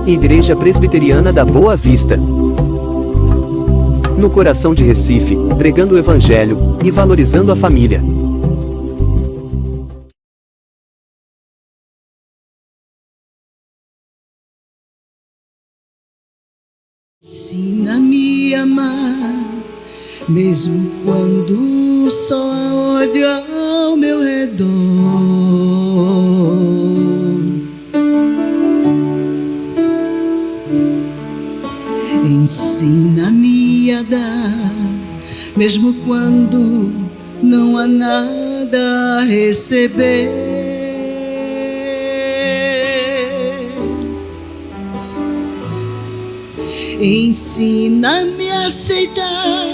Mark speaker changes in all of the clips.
Speaker 1: Igreja Presbiteriana da Boa Vista. No coração de Recife, pregando o Evangelho e valorizando a família.
Speaker 2: Ensina-me a amar, mesmo quando só há ódio ao meu redor. Ensina-me a dar, mesmo quando não há nada a receber. Ensina-me a aceitar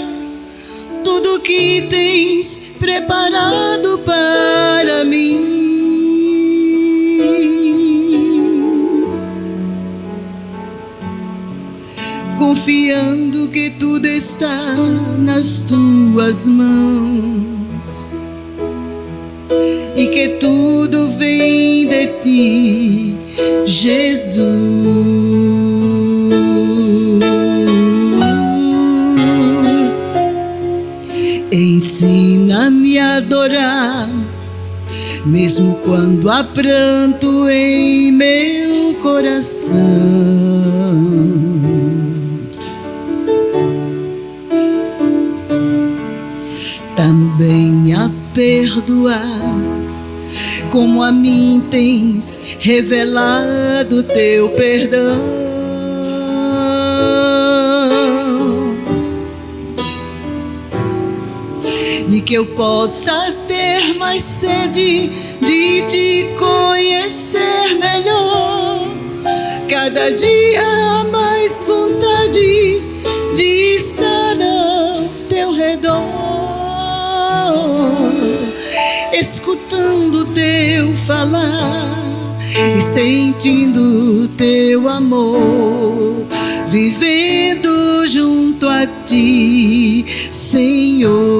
Speaker 2: tudo que tens preparado para mim. Confiando que tudo está nas tuas mãos e que tudo vem de ti, Jesus. Ensina-me a adorar, mesmo quando há pranto em meu coração. também a perdoar, como a mim tens revelado teu perdão. E que eu possa ter mais sede de te conhecer melhor, cada dia mais vontade de estar ao teu redor, escutando teu falar e sentindo teu amor, vivendo junto a ti, Senhor.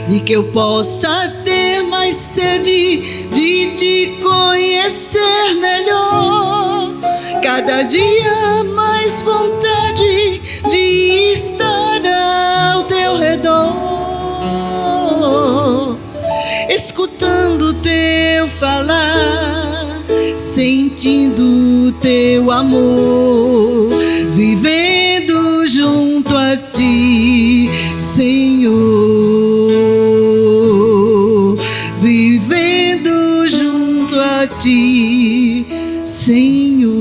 Speaker 2: E que eu possa ter mais sede de te conhecer melhor, cada dia mais vontade de estar ao teu redor, escutando teu falar, sentindo teu amor, vivendo junto a ti, Senhor. Vivendo junto a ti, Senhor.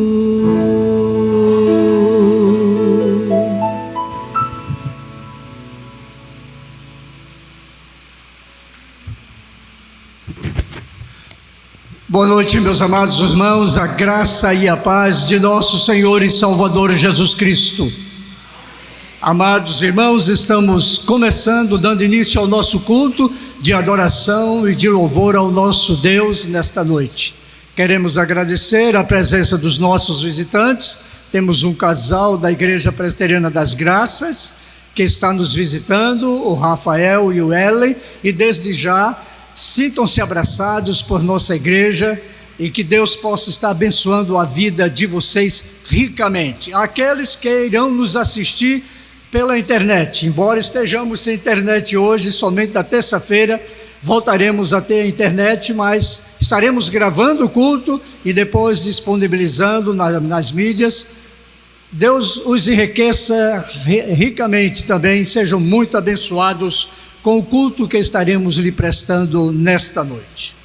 Speaker 3: Boa noite, meus amados irmãos, a graça e a paz de nosso Senhor e Salvador Jesus Cristo. Amados irmãos, estamos começando, dando início ao nosso culto de adoração e de louvor ao nosso Deus nesta noite. Queremos agradecer a presença dos nossos visitantes. Temos um casal da Igreja Presbiteriana das Graças que está nos visitando, o Rafael e o Ellen, e desde já sintam-se abraçados por nossa igreja e que Deus possa estar abençoando a vida de vocês ricamente. Aqueles que irão nos assistir pela internet, embora estejamos sem internet hoje, somente na terça-feira voltaremos a ter a internet, mas estaremos gravando o culto e depois disponibilizando nas mídias. Deus os enriqueça ricamente também, sejam muito abençoados com o culto que estaremos lhe prestando nesta noite.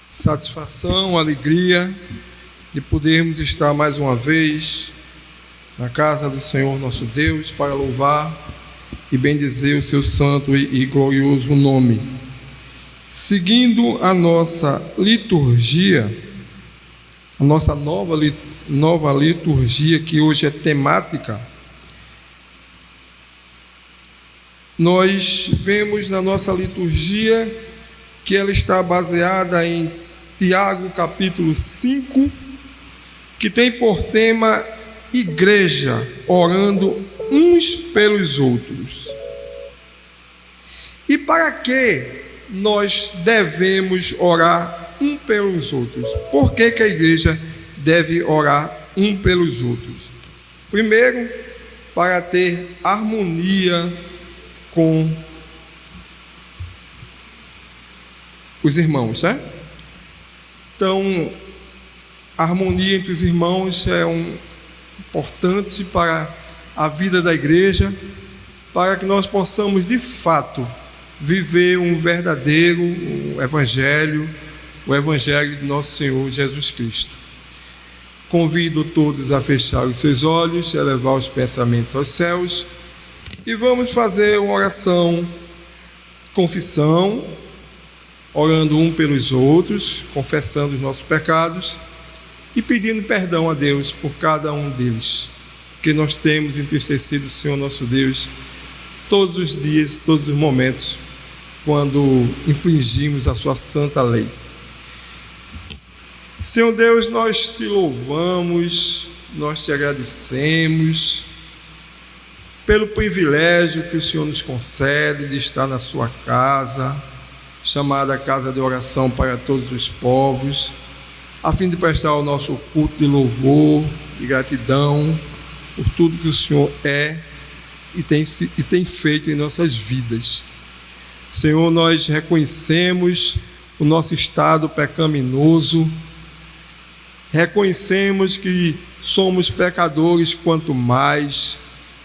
Speaker 4: Satisfação, alegria de podermos estar mais uma vez na casa do Senhor nosso Deus para louvar e bendizer o seu santo e glorioso nome. Seguindo a nossa liturgia, a nossa nova liturgia, que hoje é temática, nós vemos na nossa liturgia que ela está baseada em Tiago capítulo 5, que tem por tema igreja orando uns pelos outros. E para que nós devemos orar um pelos outros? Por que a igreja deve orar um pelos outros? Primeiro, para ter harmonia com os irmãos, né? Então, a harmonia entre os irmãos é importante para a vida da igreja, para que nós possamos de fato viver um verdadeiro evangelho, o evangelho de nosso Senhor Jesus Cristo. Convido todos a fechar os seus olhos, elevar os pensamentos aos céus e vamos fazer uma oração, confissão, orando um pelos outros, confessando os nossos pecados e pedindo perdão a Deus por cada um deles, porque nós temos entristecido o Senhor nosso Deus todos os dias, todos os momentos, quando infringimos a sua santa lei. Senhor Deus, nós te louvamos, nós te agradecemos pelo privilégio que o Senhor nos concede de estar na sua casa, chamada Casa de Oração para Todos os Povos, a fim de prestar o nosso culto de louvor e gratidão por tudo que o Senhor é e tem feito em nossas vidas. Senhor, nós reconhecemos o nosso estado pecaminoso, Reconhecemos que somos pecadores, quanto mais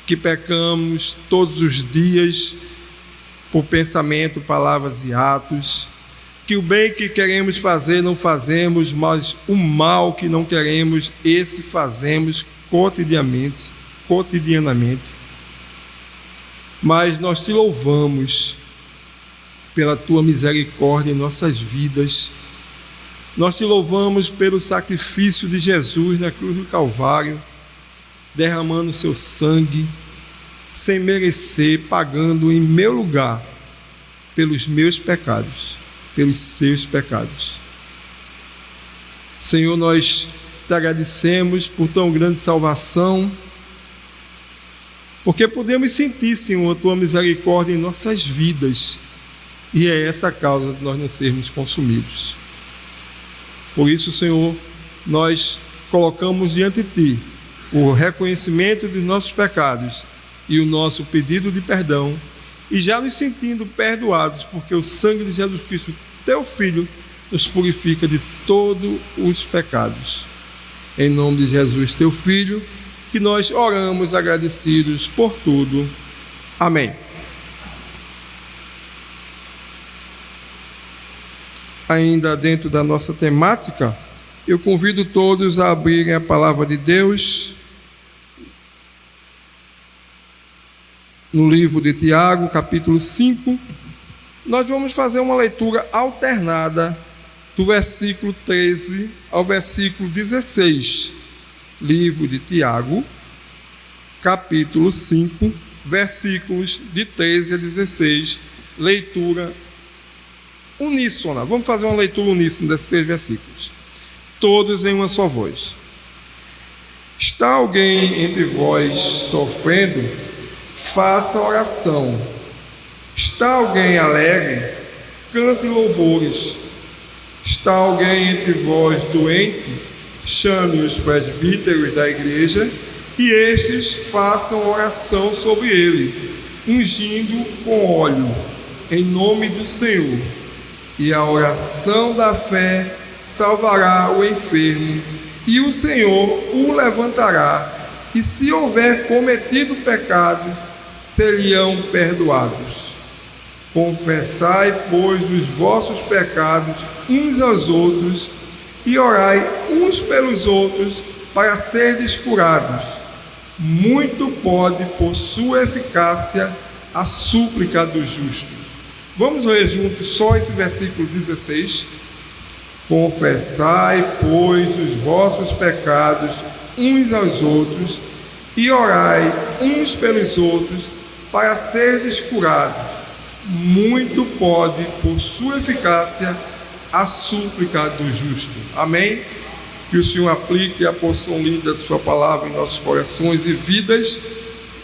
Speaker 4: que pecamos todos os dias por pensamento, palavras e atos, que o bem que queremos fazer não fazemos, mas o mal que não queremos, esse fazemos cotidianamente. Mas nós te louvamos pela tua misericórdia em nossas vidas. Nós te louvamos pelo sacrifício de Jesus na cruz do Calvário, derramando o seu sangue, sem merecer, pagando em meu lugar, pelos meus pecados, pelos seus pecados. Senhor, nós te agradecemos por tão grande salvação, porque podemos sentir, Senhor, a tua misericórdia em nossas vidas, e é essa a causa de nós não sermos consumidos. Por isso, Senhor, nós colocamos diante de ti o reconhecimento dos nossos pecados e o nosso pedido de perdão, e já nos sentindo perdoados, porque o sangue de Jesus Cristo, teu Filho, nos purifica de todos os pecados. Em nome de Jesus, teu Filho, que nós oramos agradecidos por tudo. Amém. Ainda dentro da nossa temática, eu convido todos a abrirem a palavra de Deus no livro de Tiago, capítulo 5. Nós vamos fazer uma leitura alternada do versículo 13 ao versículo 16. Livro de Tiago, capítulo 5, versículos de 13 a 16. Leitura uníssona. Vamos fazer uma leitura uníssona desses 3 versículos. Todos em uma só voz. Está alguém entre vós sofrendo? Faça oração. Está alguém alegre? Cante louvores. Está alguém entre vós doente? Chame os presbíteros da igreja e estes façam oração sobre ele, ungindo com óleo, em nome do Senhor. E a oração da fé salvará o enfermo, e o Senhor o levantará, e se houver cometido pecado, seriam perdoados. Confessai, pois, os vossos pecados uns aos outros, e orai uns pelos outros, para serdes curados. Muito pode, por sua eficácia, a súplica do justo. Vamos ler juntos só esse versículo 16. Confessai, pois, os vossos pecados uns aos outros, e orai uns pelos outros, para serdes curados. Muito pode, por sua eficácia, a súplica do justo. Amém? Que o Senhor aplique a porção linda de sua palavra em nossos corações e vidas.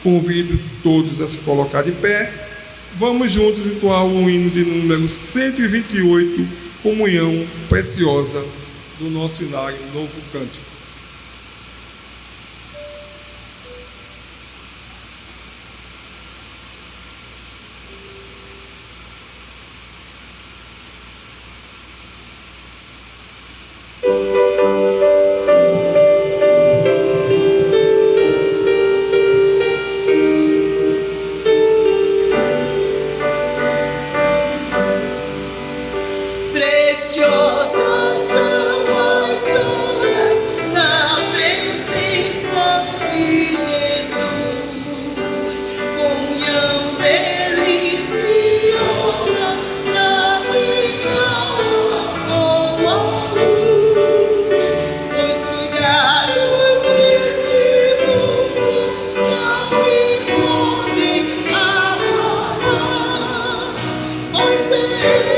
Speaker 4: Convido todos a se colocar de pé. Vamos juntos entoar o hino de número 128, Comunhão Preciosa, do nosso hinário Novo Cântico.
Speaker 2: Preciosas são as horas na presença de Jesus, comunhão deliciosa na minha alma com a luz, os cuidados deste mundo não me podem apagar, pois Ele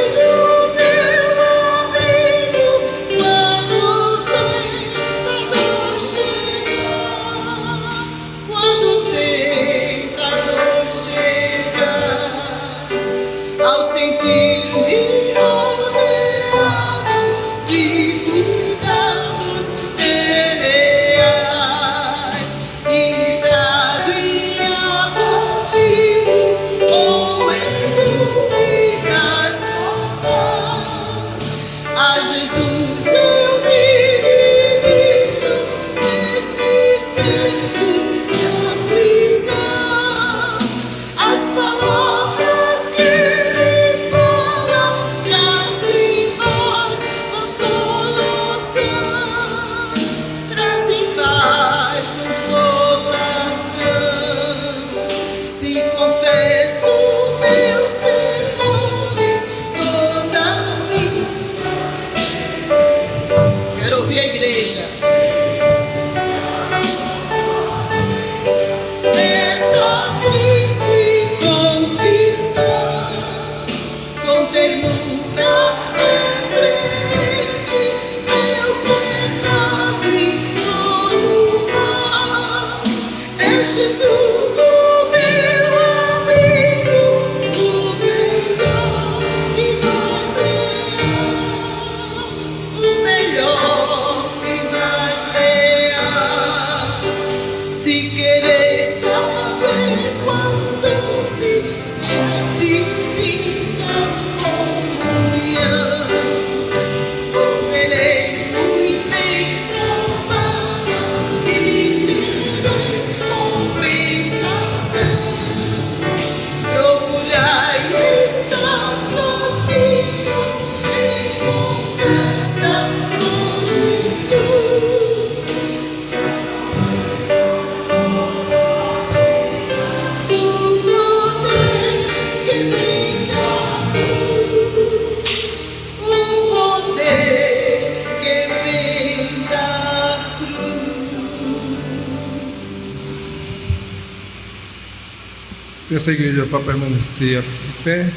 Speaker 4: Peço à igreja para permanecer de pé.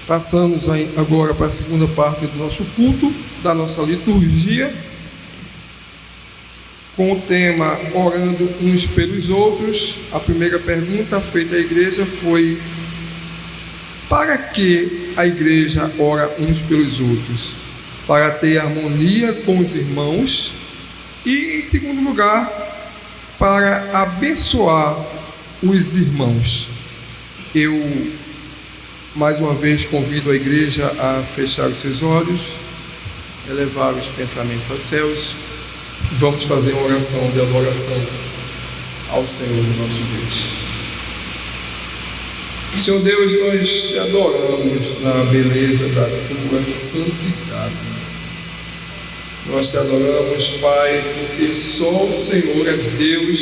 Speaker 4: Passamos agora para a segunda parte do nosso culto, da nossa liturgia, com o tema Orando uns pelos outros. A primeira pergunta feita à igreja foi: para que a igreja ora uns pelos outros? Para ter harmonia com os irmãos e, em segundo lugar, para abençoar os irmãos. Eu, mais uma vez, convido a igreja a fechar os seus olhos, elevar os pensamentos aos céus. Vamos fazer uma oração de adoração ao Senhor nosso Deus. Senhor Deus, nós te adoramos na beleza da tua santidade. Nós te adoramos, Pai, porque só o Senhor é Deus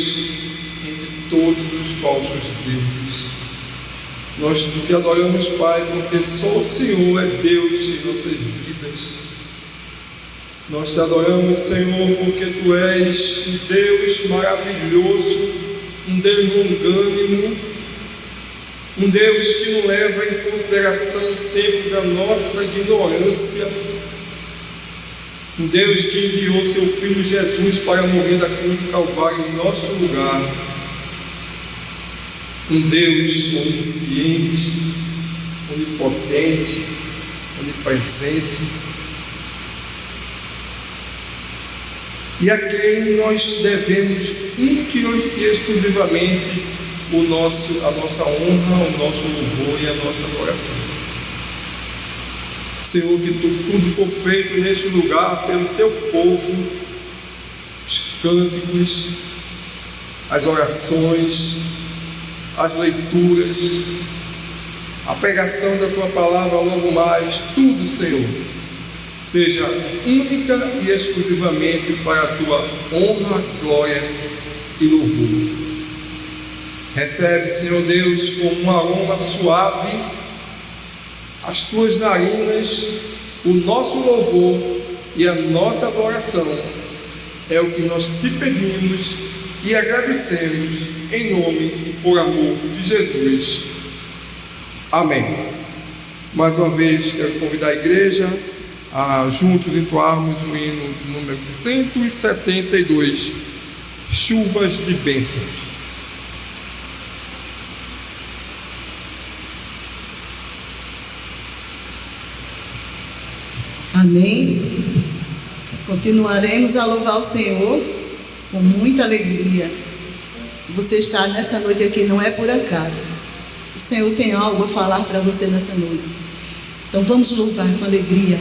Speaker 4: entre todos os falsos deuses. Nós te adoramos, Pai, porque só o Senhor é Deus em nossas vidas. Nós te adoramos, Senhor, porque Tu és um Deus maravilhoso, um Deus longânimo, um Deus que não leva em consideração o tempo da nossa ignorância, um Deus que enviou Seu Filho Jesus para morrer da cruz do Calvário em nosso lugar, um Deus onisciente, onipotente, onipresente, e a quem nós devemos única e exclusivamente a nossa honra, o nosso louvor e a nossa adoração. Senhor, que tudo for feito neste lugar pelo Teu povo, os cânticos, as orações, as leituras, a pregação da Tua palavra logo mais, tudo, Senhor, seja única e exclusivamente para a Tua honra, glória e louvor. Recebe, Senhor Deus, com um aroma suave as Tuas narinas, o nosso louvor e a nossa adoração. É o que nós te pedimos e agradecemos em nome e por amor de Jesus. Amém. Mais uma vez quero convidar a igreja a juntos entoarmos o hino número 172, Chuvas de Bênçãos.
Speaker 2: Amém. Continuaremos a louvar o Senhor com muita alegria. Você estar nessa noite aqui não é por acaso. O Senhor tem algo a falar para você nessa noite. Então vamos louvar com alegria.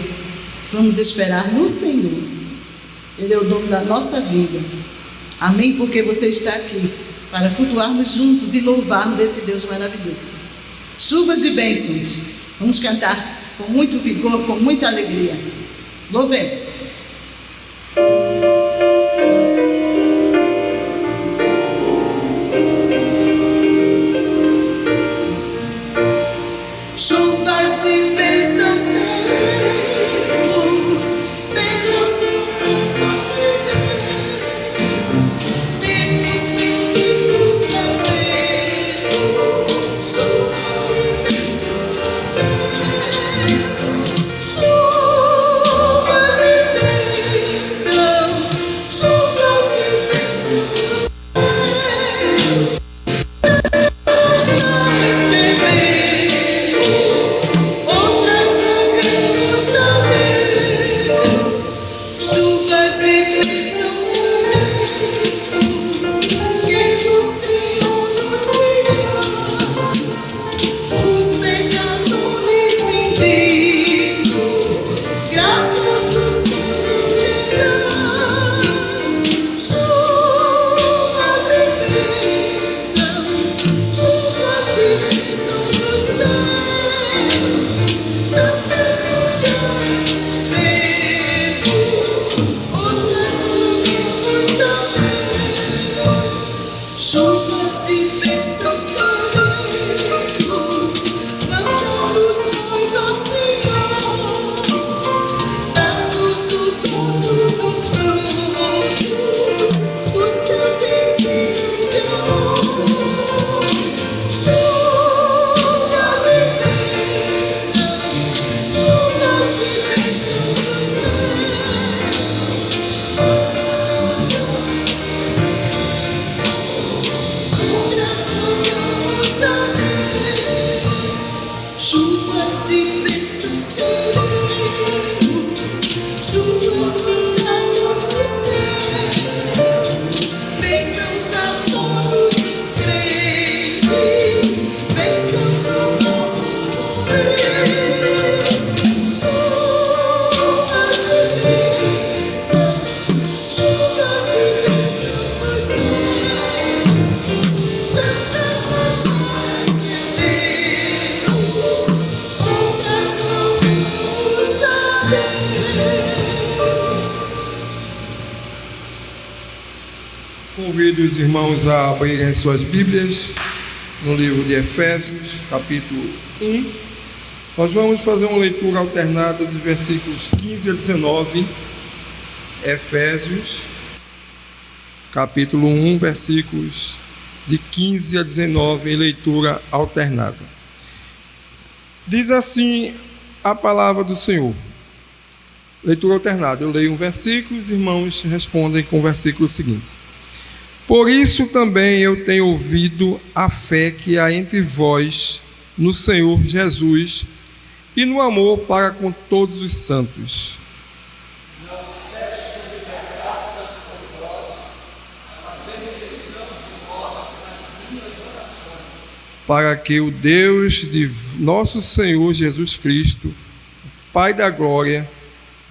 Speaker 2: Vamos esperar no Senhor. Ele é o dono da nossa vida. Amém? Porque você está aqui para cultuarmos juntos e louvarmos esse Deus maravilhoso. Chuvas de bênçãos. Vamos cantar com muito vigor, com muita alegria. Louvemos. Chuvas de bênçãos teremos, pelos bênçãos de Deus. Temos sentidos trazemos, chuvas de bênçãos. Chuvas de bênçãos. chuvas mandadas dos céus, bênçãos a todos os crentes, bênçãos do nosso Deus, chuvas de bênçãos, chuvas de bênçãos dos céus, tantas nações recebemos, outras vamos a Deus.
Speaker 4: Convido os irmãos a abrirem suas Bíblias no livro de Efésios, capítulo 1. Nós vamos fazer uma leitura alternada dos versículos 15 a 19. Efésios, capítulo 1, versículos de 15 a 19, em leitura alternada. Diz assim a palavra do Senhor. Leitura alternada. Eu leio um versículo, os irmãos respondem com o versículo seguinte. Por isso também eu tenho ouvido a fé que há entre vós no Senhor Jesus e no amor para com todos os santos. Não cesse de dar graças por vós, fazendo menção de vós nas minhas orações, para que o Deus de nosso Senhor Jesus Cristo, Pai da glória,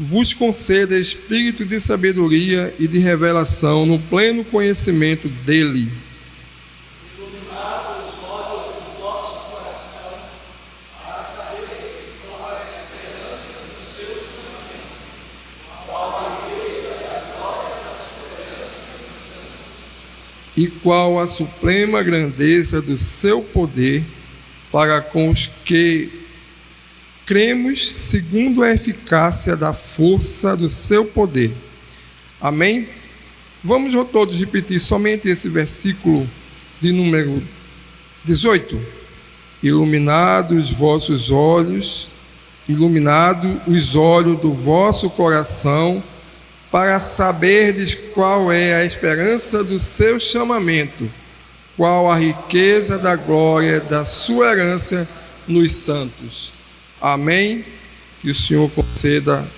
Speaker 4: vos conceda espírito de sabedoria e de revelação no pleno conhecimento dele. Iluminado os olhos do vosso coração, para sabereis qual é a esperança do seu chamamento, qual a riqueza da glória da sua herança dos santos, e qual a suprema grandeza do seu poder para com os que cremos segundo a eficácia da força do seu poder. Amém? Vamos todos repetir somente esse versículo de número 18. Iluminado os vossos olhos, iluminado os olhos do vosso coração, para saberdes qual é a esperança do seu chamamento, qual a riqueza da glória da sua herança nos santos. Amém? Que o Senhor conceda,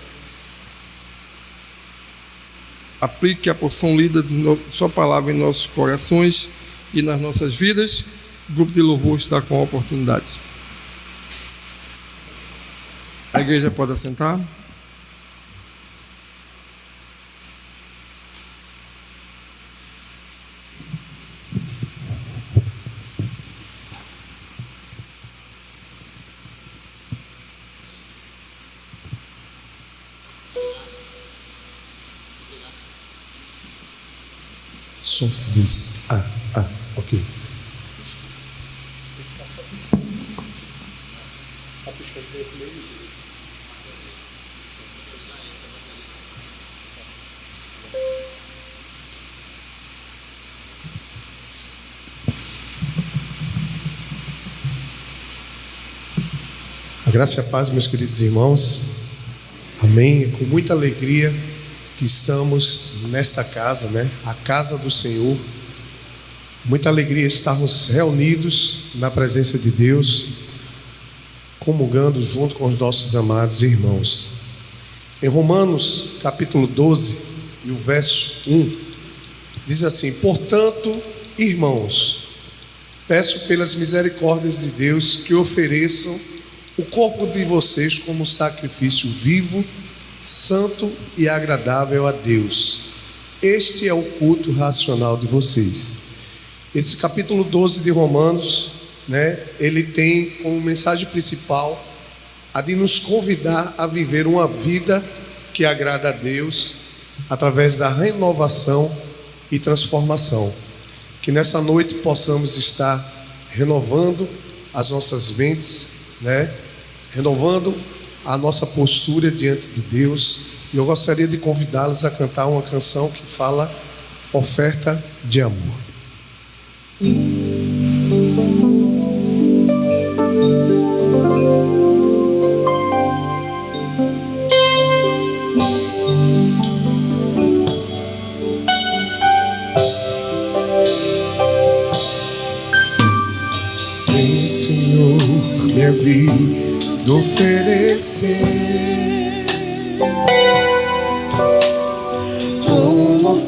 Speaker 4: aplique a porção lida de sua palavra em nossos corações e nas nossas vidas. O grupo de louvor está com a oportunidade. A igreja pode assentar.
Speaker 5: Som, luz. Ok. A graça e a paz, meus queridos irmãos. Amém. Com muita alegria que estamos nesta casa, a casa do Senhor. Muita alegria estarmos reunidos na presença de Deus, comungando junto com os nossos amados irmãos. Em Romanos capítulo 12 e o verso 1 diz assim: portanto, irmãos, peço pelas misericórdias de Deus que ofereçam o corpo de vocês como sacrifício vivo, santo e agradável a Deus. Este é o culto racional de vocês. Esse capítulo 12 de Romanos, ele tem como mensagem principal a de nos convidar a viver uma vida que agrada a Deus através da renovação e transformação. Que nessa noite possamos estar renovando as nossas mentes, renovando a nossa postura diante de Deus. E eu gostaria de convidá-los a cantar uma canção que fala oferta de amor.
Speaker 6: Vem, Senhor, minha vida oferecer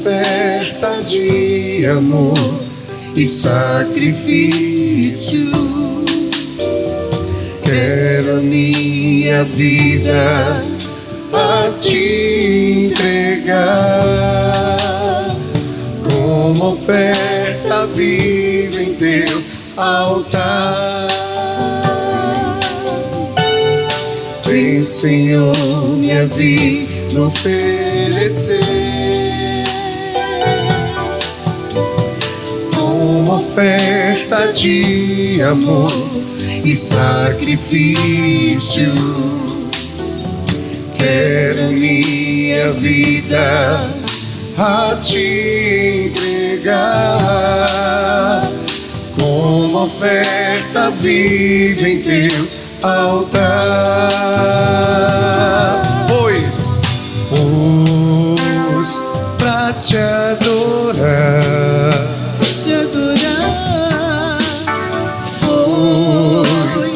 Speaker 5: oferta de amor e sacrifício. Quero a minha vida a te entregar, como oferta viva em teu altar. Vem, Senhor, minha vida oferecer, como oferta de amor e sacrifício. Quero minha vida a te entregar, como oferta viva em teu altar. Pois pra te adorar, foi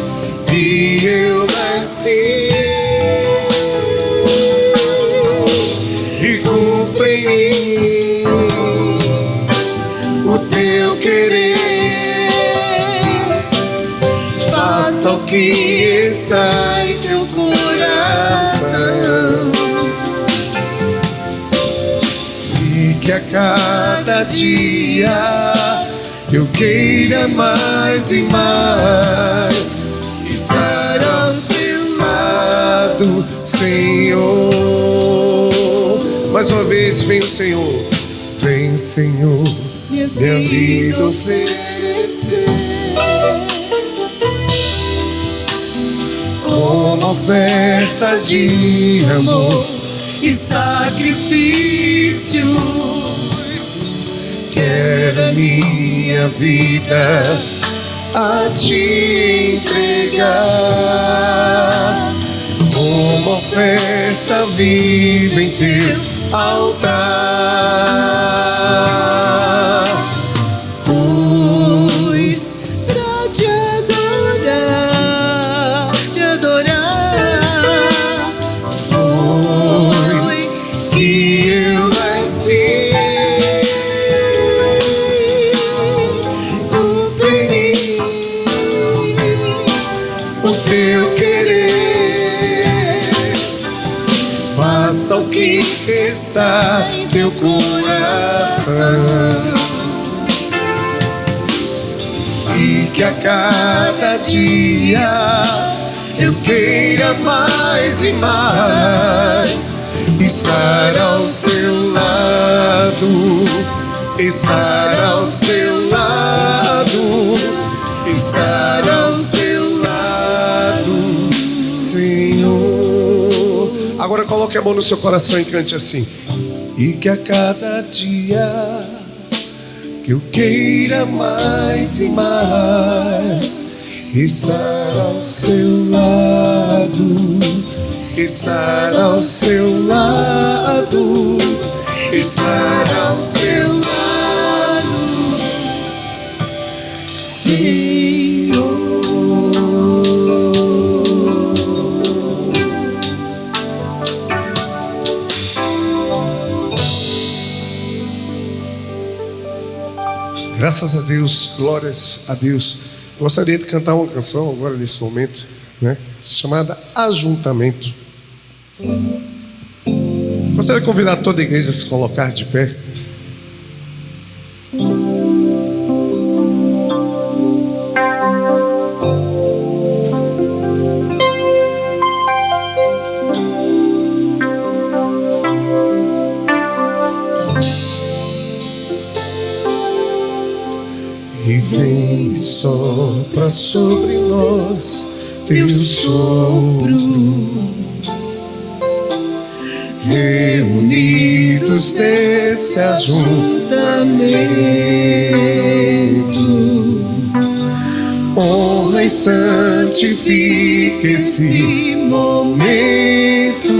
Speaker 5: que eu nasci, e cumpre em mim o teu querer. Faça o que está em teu coração, e que a cada dia eu queira mais e mais estar ao seu lado, Senhor. Mais uma vez, vem o Senhor. Vem, Senhor, minha vida oferecer, como oferta de amor e sacrifício. Quero a minha vida a te entregar, como oferta viva em teu altar. Pois pra te adorar, foi que eu nasci, cumpri o teu querer. Faça o que está em teu coração, e que a cada dia eu queira mais e mais estar ao seu lado, estar ao seu lado, estar ao seu lado, Senhor. Agora coloque a mão no seu coração e cante assim: e que a cada dia que eu queira mais e mais estar ao seu lado, estar ao seu lado, estar ao seu lado, Senhor. Graças a Deus, glórias a Deus. Gostaria de cantar uma canção agora nesse momento, né, chamada Ajuntamento. Gostaria de convidar toda a igreja a se colocar de pé. E vem, sopra sobre nós teu sopro, reunidos nesse ajuntamento, honra e santifica esse momento,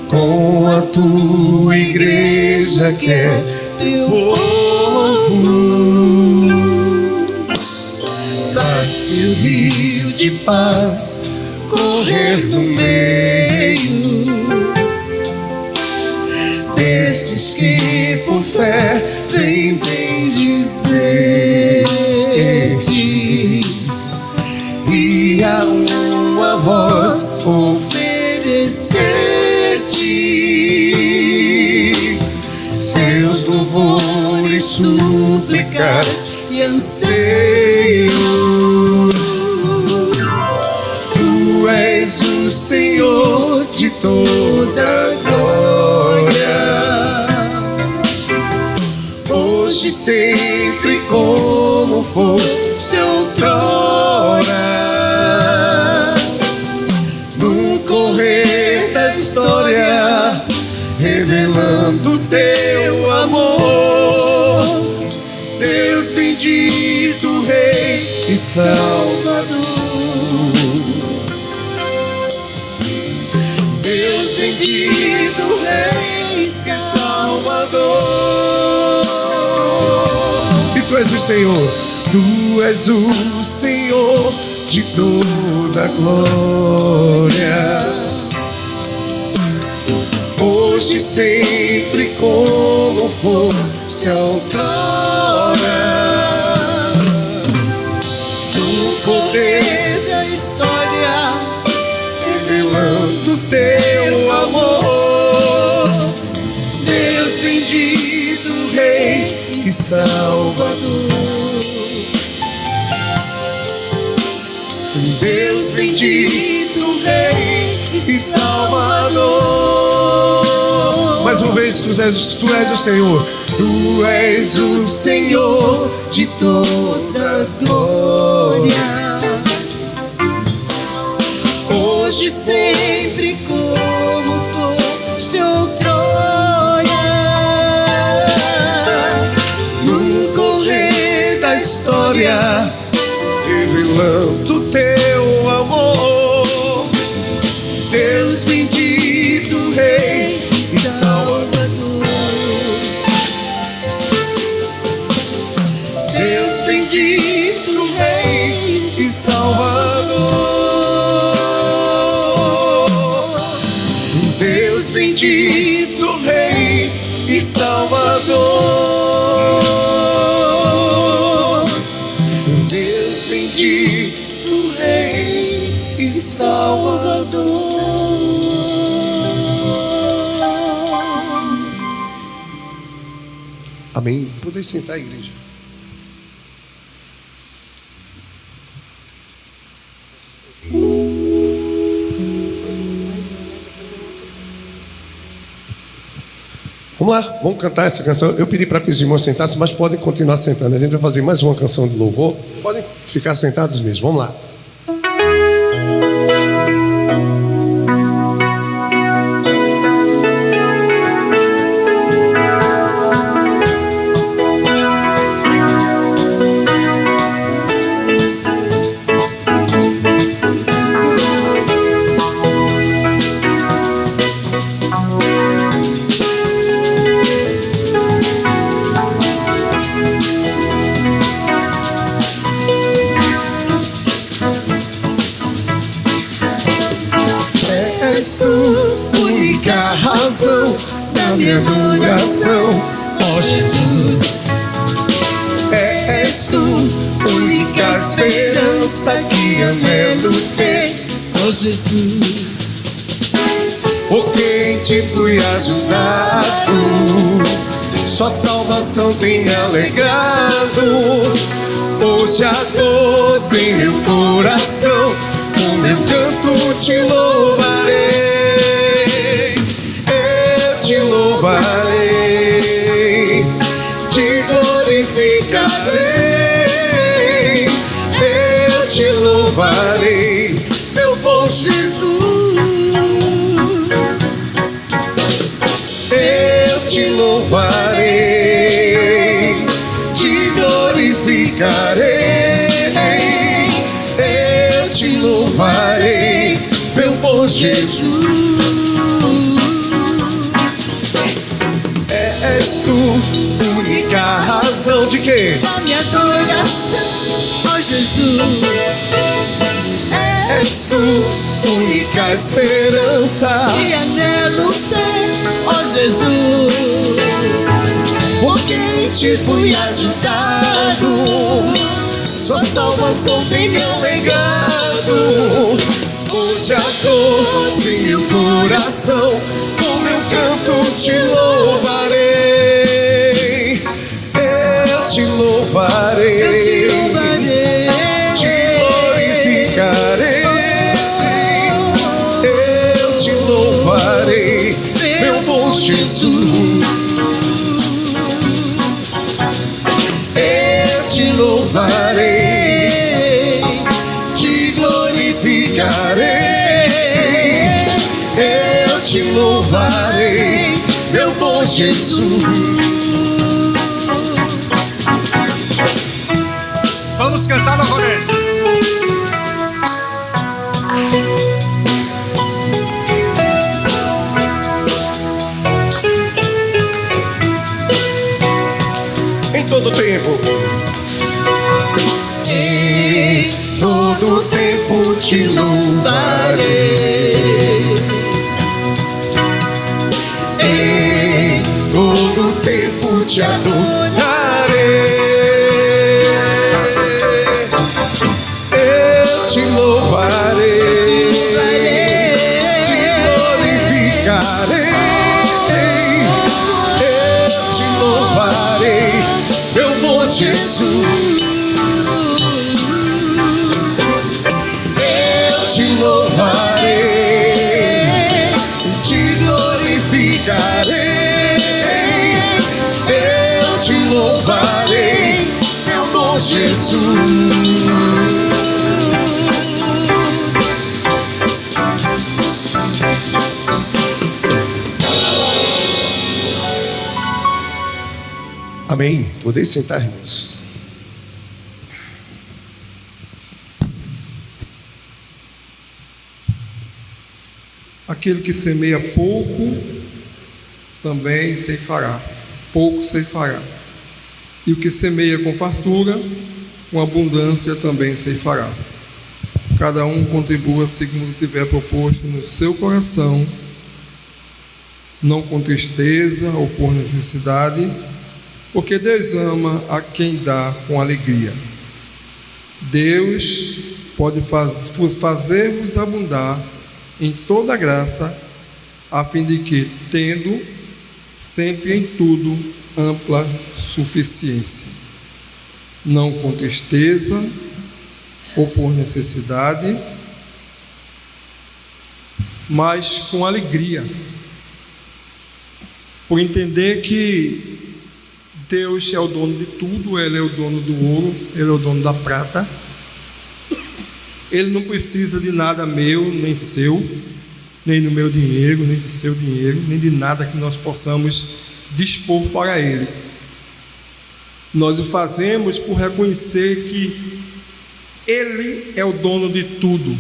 Speaker 5: com a tua igreja que é teu povo. Faz-se o rio de paz correr no meio, oferecer-te seus louvores, súplicas e anseios. Tu és o Senhor de toda glória, hoje, sempre, como foste outrora. No correr da história, revelando teu amor, Deus bendito, Rei e Salvador. Deus bendito, Rei e Salvador. E tu és o Senhor, tu és o Senhor de toda glória, hoje, sempre, como fosse outrora. No poder da história, revelando teu amor, Deus bendito, Rei e Salvador. Deus bendito, Rei e Salvador. Mais uma vez, tu és o Senhor. Tu és o Senhor de toda glória, hoje, sempre, como foste outrora. No correr da história, revelando teu amor, Deus bendito, Rei e Salvador. Deus bendito, Rei e Salvador. Deus bendito, Rei e Salvador. Deus bendito, Rei e Salvador. Amém. Podem sentar, igreja. Vamos lá, vamos cantar essa canção. Eu pedi para que os irmãos sentassem, mas podem continuar sentando. A gente vai fazer mais uma canção de louvor. Podem ficar sentados mesmo. Vamos lá. Única razão da minha adoração, ó Jesus. És tu, única esperança que anelo ter, ó Jesus. Por quem te fui ajudado, sua salvação tem alegrado. Hoje a doce em meu coração, com meu canto te louvarei. Eu te louvarei, te glorificarei. Eu te louvarei, meu bom Jesus. Eu te louvarei, te glorificarei. Eu te louvarei, meu bom Jesus. És tu, única razão de quê?
Speaker 2: Da minha adoração, ó Jesus.
Speaker 5: És tu, única esperança
Speaker 2: E anelo ter, ó Jesus.
Speaker 5: por quem te fui ajudado. Sua salvação tem me alegado. hoje a dor em meu coração, com meu canto te louvarei. Eu te louvarei,
Speaker 2: Eu te louvarei,
Speaker 5: te glorificarei. Eu te louvarei, meu bom Jesus. Eu te louvarei, te glorificarei. Eu te louvarei, meu bom Jesus.
Speaker 3: Vamos cantar novamente.
Speaker 5: Em todo tempo, em todo tempo te louvarei. Em todo tempo te adorarei. Eu te louvarei, te glorificarei. Eu te louvarei, meu bom Jesus. Eu te louvarei, te glorificarei. Eu te louvarei, meu bom Jesus. Amém. Podeis sentar, irmãos.
Speaker 4: Aquele que semeia pouco, também ceifará. Pouco ceifará. E o que semeia com fartura, com abundância também ceifará. Cada um contribua segundo tiver proposto no seu coração, não com tristeza ou por necessidade, porque Deus ama a quem dá com alegria. Deus pode fazer-vos abundar em toda graça, a fim de que, tendo sempre em tudo ampla suficiência, não com tristeza ou por necessidade, mas com alegria, por entender que Deus é o dono de tudo. Ele é o dono do ouro, Ele é o dono da prata. Ele não precisa de nada meu, nem seu, nem do meu dinheiro, nem do seu dinheiro, nem de nada que nós possamos dispor para Ele. Nós o fazemos por reconhecer que Ele é o dono de tudo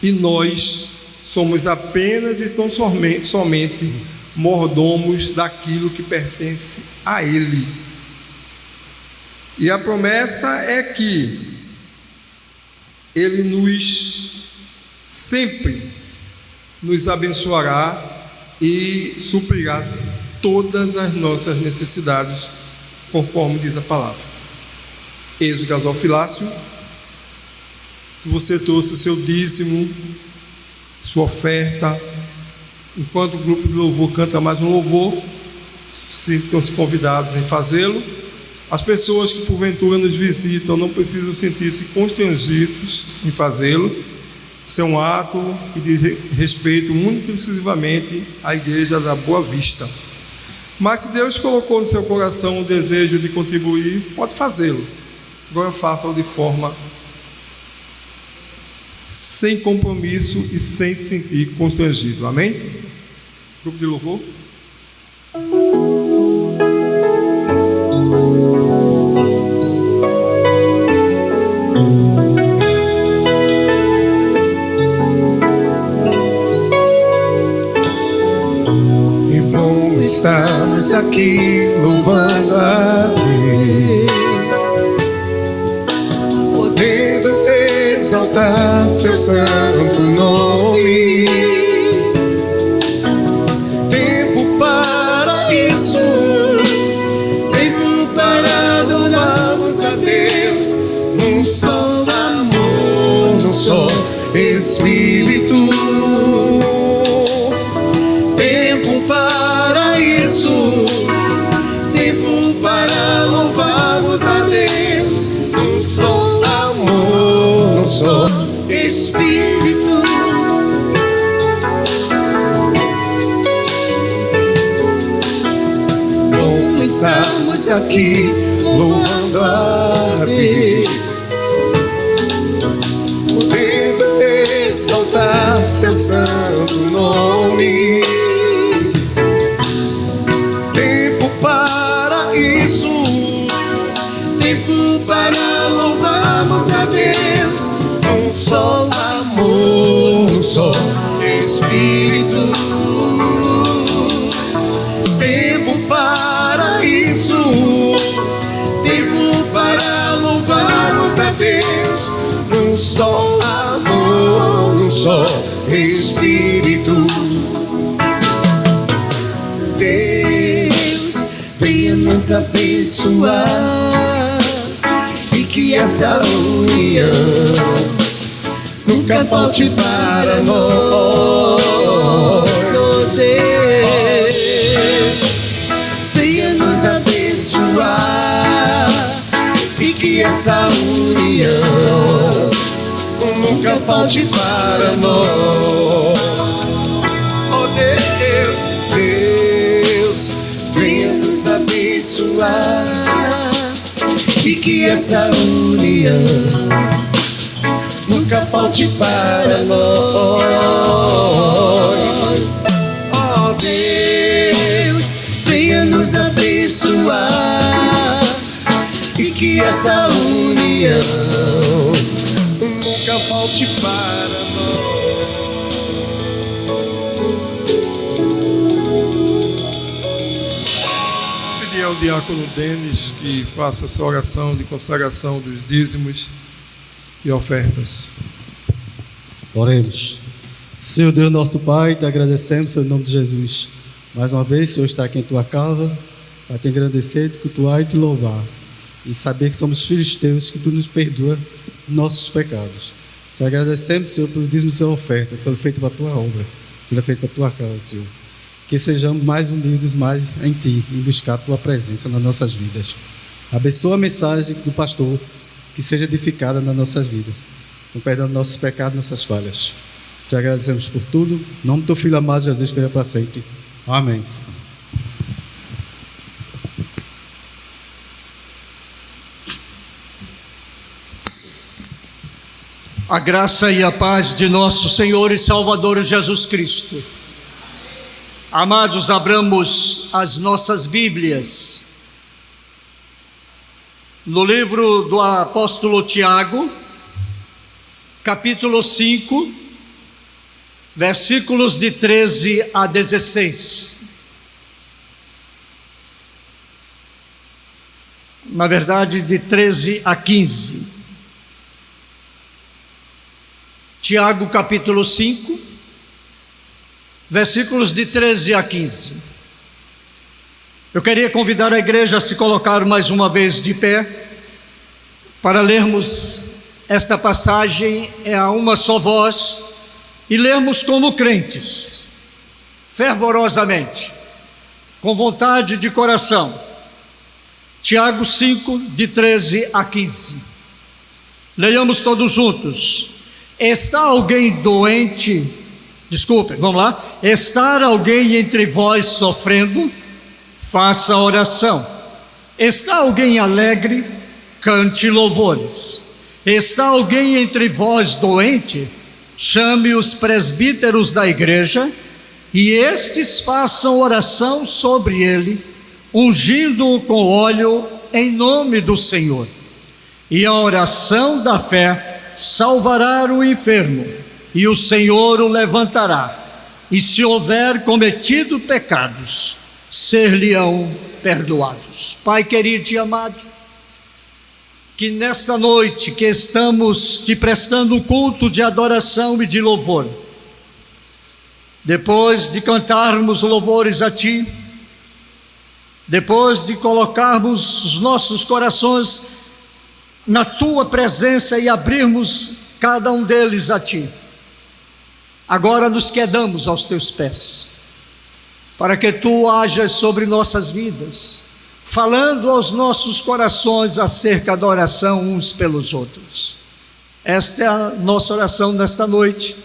Speaker 4: e nós somos apenas e tão somente mordomos daquilo que pertence a Ele. E a promessa é que Ele sempre nos abençoará e suprirá todas as nossas necessidades, conforme diz a palavra. Êxodo gasofilácio. Se você trouxe seu dízimo, sua oferta, enquanto o grupo de louvor canta mais um louvor, sintam-se convidados em fazê-lo. As pessoas que porventura nos visitam não precisam sentir-se constrangidos em fazê-lo. Isso é um ato que diz respeito único e exclusivamente à Igreja da Boa Vista. Mas se Deus colocou no seu coração o desejo de contribuir, pode fazê-lo. Agora faça-o de forma sem compromisso e sem se sentir constrangido. Amém? Grupo de louvor.
Speaker 5: E bom estarmos aqui louvando a Deus, podendo exaltar seu santo nome. Tempo para isso, tempo para adorarmos a Deus, num só amor, num só Espírito. aqui louvando a Deus, podendo exaltar seu santo nome. Tempo para isso, tempo para louvarmos a Deus. Um só amor, um só Espírito. Tempo para isso, tempo para louvarmos a Deus. Um só amor, um só Espírito. Deus, venha nos abençoar e que essa união nunca falte para nós. Oh Deus, venha nos abençoar e que essa união nunca falte para nós. Oh Deus, Deus, venha nos abençoar e que essa união nunca falte para nós. Oh Deus, venha nos abençoar e que essa união nunca falte para nós.
Speaker 4: Vou pedir ao diácono Denis que faça essa oração de consagração dos dízimos e ofertas.
Speaker 6: Oremos. Senhor Deus, nosso Pai, te agradecemos, Senhor, em nome de Jesus. Mais uma vez, Senhor, está aqui em tua casa para te agradecer, te cultuar e te louvar. E saber que somos filhos teus, que tu nos perdoa nossos pecados. Te agradecemos, Senhor, pelo dízimo de sua oferta, pelo feito para a tua obra, pelo feito para a tua casa, Senhor. Que sejamos mais unidos, mais em ti, em buscar a tua presença nas nossas vidas. Abençoa a mensagem do pastor, que seja edificada nas nossas vidas, com perdão dos nossos pecados, nossas falhas. Te agradecemos por tudo, em nome do teu Filho amado Jesus, que é para sempre. Amém.
Speaker 3: A graça e a paz de nosso Senhor e Salvador Jesus Cristo. Amados, abramos as nossas Bíblias no livro do apóstolo Tiago, capítulo 5, versículos de 13 a 16. Na verdade, de 13 a 15. Tiago, capítulo 5, versículos de 13 a 15. Eu queria convidar a igreja a se colocar mais uma vez de pé para lermos esta passagem a uma só voz e lermos como crentes, fervorosamente, com vontade de coração. Tiago 5, de 13 a 15. Leiamos todos juntos. Está alguém doente? Desculpe, vamos lá. Está alguém entre vós sofrendo? Faça oração. Está alguém alegre? Cante louvores. Está alguém entre vós doente? Chame os presbíteros da igreja e estes façam oração sobre ele, ungindo-o com óleo em nome do Senhor. E a oração da fé salvará o enfermo, e o Senhor o levantará. E se houver cometido pecados, ser-lhe-ão perdoados. Pai querido e amado, que nesta noite que estamos te prestando culto de adoração e de louvor, depois de cantarmos louvores a ti, depois de colocarmos os nossos corações na tua presença e abrirmos cada um deles a ti, agora nos quedamos aos teus pés, para que tu hajas sobre nossas vidas, falando aos nossos corações acerca da oração uns pelos outros. Esta é a nossa oração nesta noite,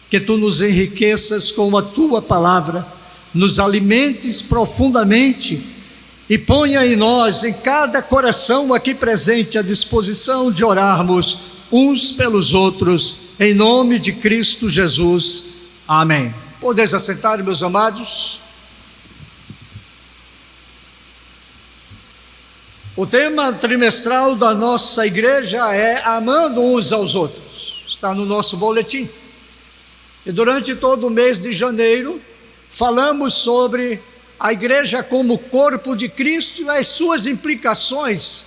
Speaker 3: que tu nos enriqueças com a tua palavra, nos alimentes profundamente e ponha em nós, em cada coração aqui presente, a disposição de orarmos uns pelos outros, em nome de Cristo Jesus. Amém. Podeis assentar, meus amados. O tema trimestral da nossa igreja é amando uns aos outros. Está no nosso boletim. E durante todo o mês de janeiro, falamos sobre a igreja como corpo de Cristo e as suas implicações,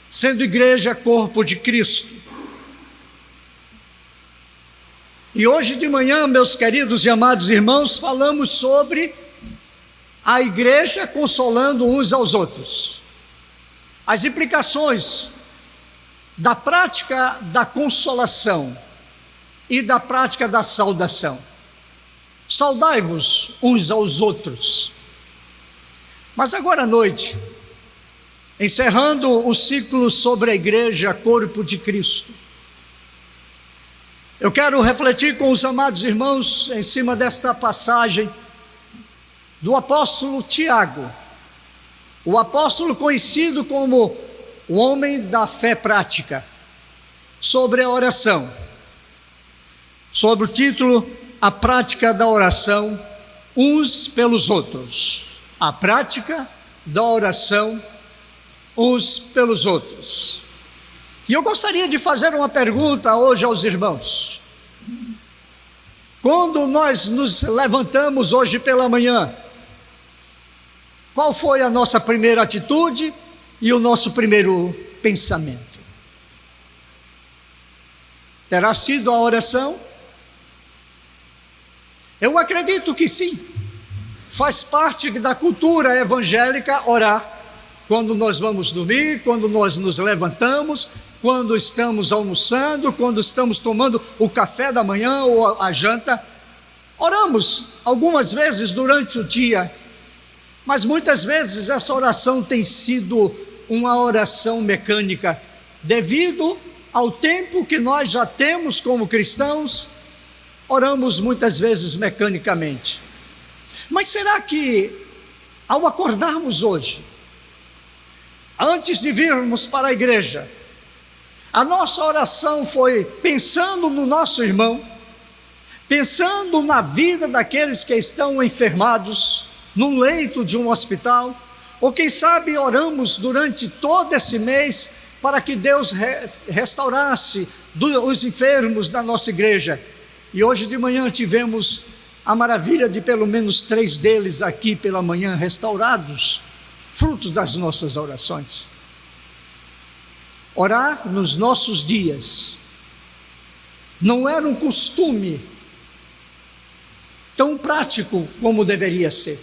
Speaker 3: sendo igreja corpo de Cristo. E hoje de manhã, meus queridos e amados irmãos, falamos sobre a igreja consolando uns aos outros. As implicações da prática da consolação e da prática da saudação. Saudai-vos uns aos outros. Mas agora à noite, encerrando o ciclo sobre a igreja, corpo de Cristo, eu quero refletir com os amados irmãos em cima desta passagem do apóstolo Tiago, o apóstolo conhecido como o homem da fé prática, sobre a oração, sobre o título A Prática da Oração uns pelos outros. A prática da oração uns pelos outros. E eu gostaria de fazer uma pergunta hoje aos irmãos. Quando nós nos levantamos hoje pela manhã, qual foi a nossa primeira atitude e o nosso primeiro pensamento? Terá sido a oração? Eu acredito que sim. Faz parte da cultura evangélica orar. Quando nós vamos dormir, quando nós nos levantamos, quando estamos almoçando, quando estamos tomando o café da manhã ou a janta, oramos algumas vezes durante o dia, mas muitas vezes essa oração tem sido uma oração mecânica, devido ao tempo que nós já temos como cristãos, oramos muitas vezes mecanicamente. Mas será que ao acordarmos hoje, antes de virmos para a igreja, a nossa oração foi pensando no nosso irmão, pensando na vida daqueles que estão enfermados, num leito de um hospital, ou quem sabe oramos durante todo esse mês para que Deus restaurasse os enfermos da nossa igreja. E hoje de manhã tivemos a maravilha de pelo menos 3 deles aqui pela manhã restaurados, fruto das nossas orações. Orar nos nossos dias não era um costume tão prático como deveria ser.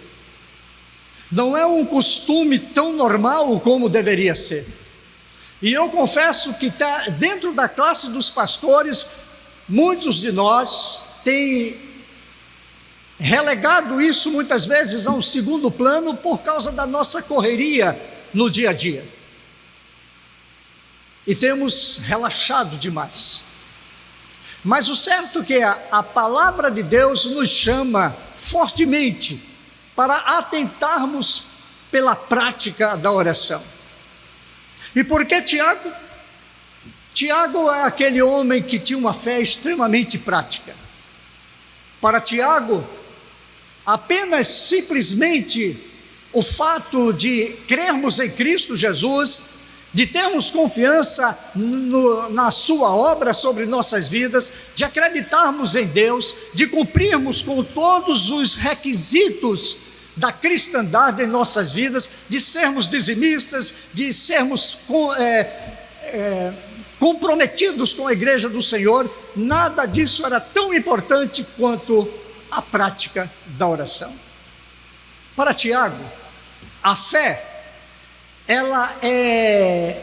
Speaker 3: Não é um costume tão normal como deveria ser. E eu confesso que dentro da classe dos pastores, muitos de nós têm relegado isso muitas vezes a um segundo plano por causa da nossa correria no dia a dia. E temos relaxado demais. Mas o certo é que a palavra de Deus nos chama fortemente para atentarmos pela prática da oração. E por que Tiago? Tiago é aquele homem que tinha uma fé extremamente prática. Para Tiago, apenas simplesmente o fato de crermos em Cristo Jesus, de termos confiança na sua obra sobre nossas vidas, de acreditarmos em Deus, de cumprirmos com todos os requisitos da cristandade em nossas vidas, de sermos dizimistas, de sermos comprometidos com a igreja do Senhor, nada disso era tão importante quanto a prática da oração. Para Tiago, a fé, ela é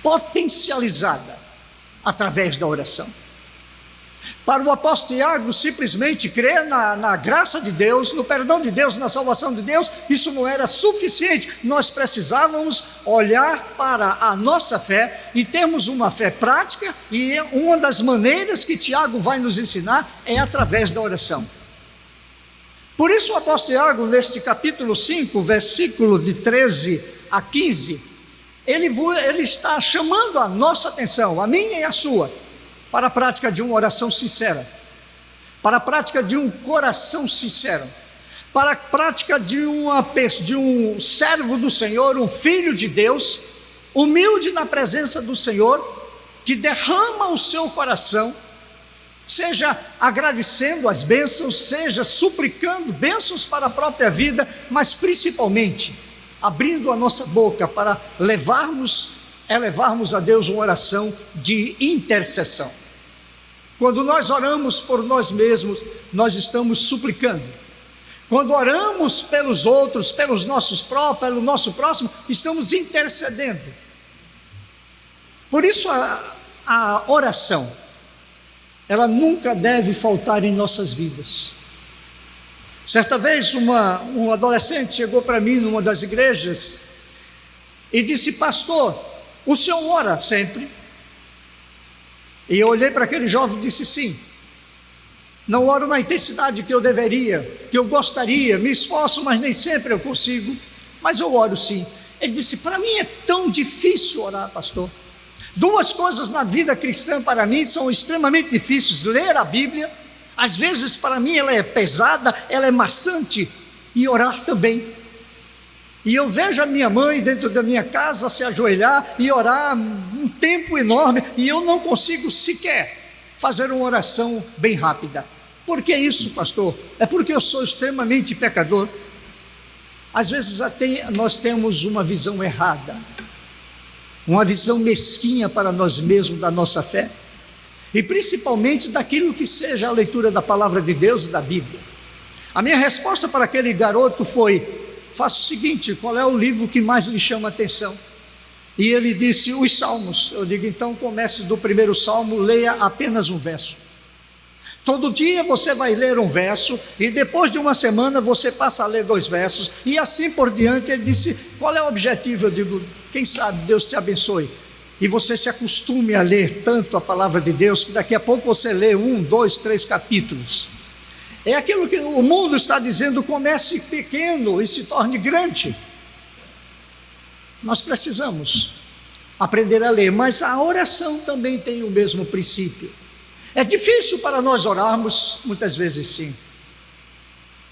Speaker 3: potencializada através da oração. Para o apóstolo Tiago, simplesmente crer na graça de Deus, no perdão de Deus, na salvação de Deus, isso não era suficiente. Nós precisávamos olhar para a nossa fé e termos uma fé prática, e uma das maneiras que Tiago vai nos ensinar é através da oração. Por isso o apóstolo Tiago, neste capítulo 5, versículo de 13 a 15, ele está chamando a nossa atenção, a minha e a sua, para a prática de uma oração sincera, para a prática de um coração sincero, para a prática de um servo do Senhor, um filho de Deus, humilde na presença do Senhor, que derrama o seu coração, seja agradecendo as bênçãos, seja suplicando bênçãos para a própria vida, mas principalmente abrindo a nossa boca para elevarmos a Deus uma oração de intercessão. Quando nós oramos por nós mesmos, nós estamos suplicando. Quando oramos pelos outros, pelo nosso próximo, estamos intercedendo. Por isso a oração, ela nunca deve faltar em nossas vidas. Certa vez um adolescente chegou para mim numa das igrejas e disse: pastor, o senhor ora sempre? E eu olhei para aquele jovem e disse: sim. Não oro na intensidade que eu deveria, que eu gostaria, me esforço, mas nem sempre eu consigo, mas eu oro sim. Ele disse: para mim é tão difícil orar, pastor. Duas coisas na vida cristã para mim são extremamente difíceis: ler a Bíblia, às vezes para mim ela é pesada, ela é maçante, e orar também. E eu vejo a minha mãe dentro da minha casa se ajoelhar e orar um tempo enorme, e eu não consigo sequer fazer uma oração bem rápida. Por que isso, pastor? É porque eu sou extremamente pecador. Às vezes até nós temos uma visão errada, uma visão mesquinha para nós mesmos da nossa fé, e principalmente daquilo que seja a leitura da palavra de Deus e da Bíblia. A minha resposta para aquele garoto foi: faça o seguinte, qual é o livro que mais lhe chama a atenção? E ele disse: os Salmos. Eu digo: então comece do primeiro Salmo, leia apenas um verso. Todo dia você vai ler um verso, e depois de uma semana você passa a ler 2 versos, e assim por diante. Ele disse: qual é o objetivo? Eu digo: quem sabe Deus te abençoe, e você se acostume a ler tanto a palavra de Deus, que daqui a pouco você lê 1, 2, 3 capítulos. É aquilo que o mundo está dizendo: comece pequeno e se torne grande. Nós precisamos aprender a ler, mas a oração também tem o mesmo princípio. É difícil para nós orarmos, muitas vezes sim,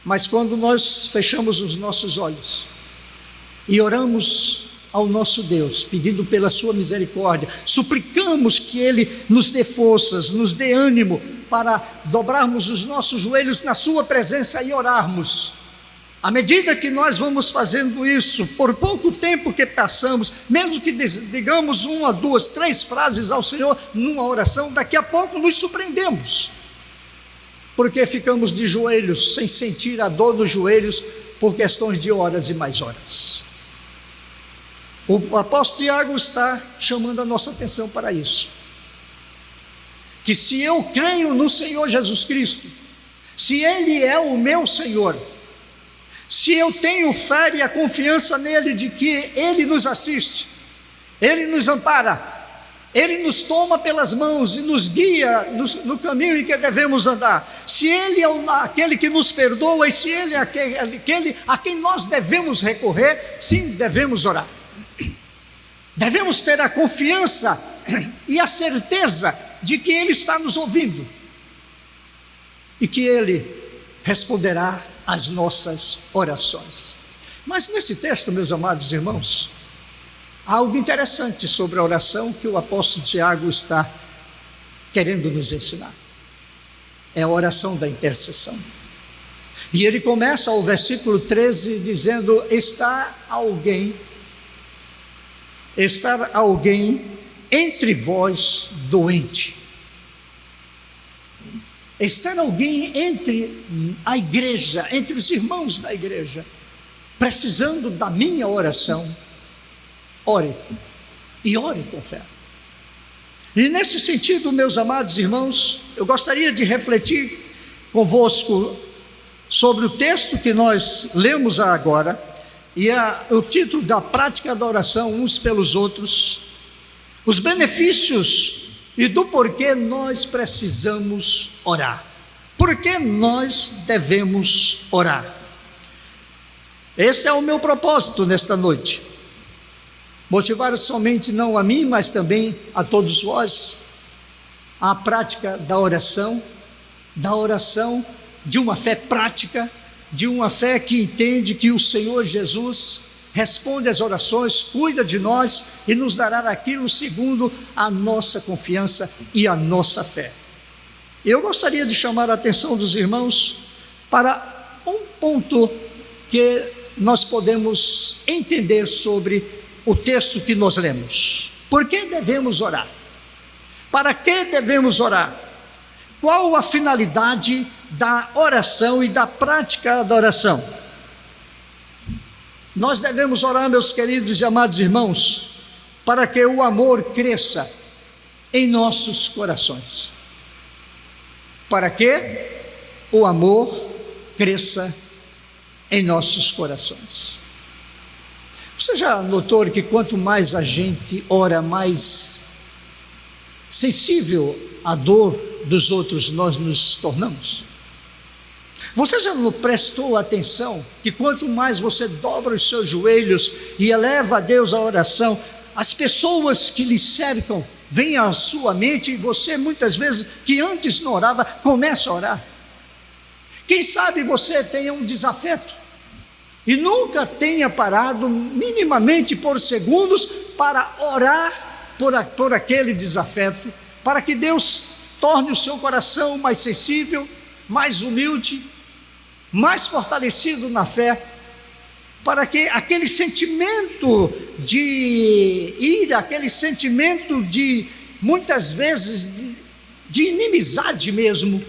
Speaker 3: mas quando nós fechamos os nossos olhos e oramos ao nosso Deus, pedindo pela sua misericórdia, suplicamos que Ele nos dê forças, nos dê ânimo para dobrarmos os nossos joelhos na sua presença e orarmos. À medida que nós vamos fazendo isso, por pouco tempo que passamos, mesmo que digamos 1, 2, 3 frases ao Senhor numa oração, daqui a pouco nos surpreendemos, porque ficamos de joelhos, sem sentir a dor dos joelhos, por questões de horas e mais horas. O apóstolo Tiago está chamando a nossa atenção para isso, que se eu creio no Senhor Jesus Cristo, se Ele é o meu Senhor, se eu tenho fé e a confiança nele de que Ele nos assiste, Ele nos ampara, Ele nos toma pelas mãos e nos guia no caminho em que devemos andar, se Ele é aquele que nos perdoa, e se Ele é aquele a quem nós devemos recorrer, sim, devemos orar. Devemos ter a confiança e a certeza de que Ele está nos ouvindo e que Ele responderá às nossas orações. Mas nesse texto, meus amados irmãos, há algo interessante sobre a oração que o apóstolo Tiago está querendo nos ensinar. É a oração da intercessão. E ele começa o versículo 13 dizendo: está alguém entre vós doente. Estar alguém entre a igreja, entre os irmãos da igreja, precisando da minha oração. Ore, e ore com fé. E nesse sentido, meus amados irmãos, eu gostaria de refletir convosco sobre o texto que nós lemos agora, e o título da prática da oração uns pelos outros, os benefícios e do porquê nós precisamos orar. Por que nós devemos orar? Esse é o meu propósito nesta noite. Motivar somente não a mim, mas também a todos vós, a prática da oração de uma fé prática, de uma fé que entende que o Senhor Jesus responde às orações, cuida de nós e nos dará aquilo segundo a nossa confiança e a nossa fé. Eu gostaria de chamar a atenção dos irmãos para um ponto que nós podemos entender sobre o texto que nós lemos. Por que devemos orar? Para que devemos orar? Qual a finalidade da oração e da prática da oração? Nós devemos orar, meus queridos e amados irmãos, para que o amor cresça em nossos corações. Para que o amor cresça em nossos corações. Você já notou que quanto mais a gente ora, mais sensível à dor dos outros nós nos tornamos? Você já não prestou atenção que quanto mais você dobra os seus joelhos e eleva a Deus a oração, as pessoas que lhe cercam vêm à sua mente e você muitas vezes que antes não orava, começa a orar. Quem sabe você tenha um desafeto e nunca tenha parado minimamente por segundos para orar por aquele desafeto, para que Deus torne o seu coração mais sensível, mais humilde, mais fortalecido na fé, para que aquele sentimento de ira, aquele sentimento de, muitas vezes, de inimizade mesmo,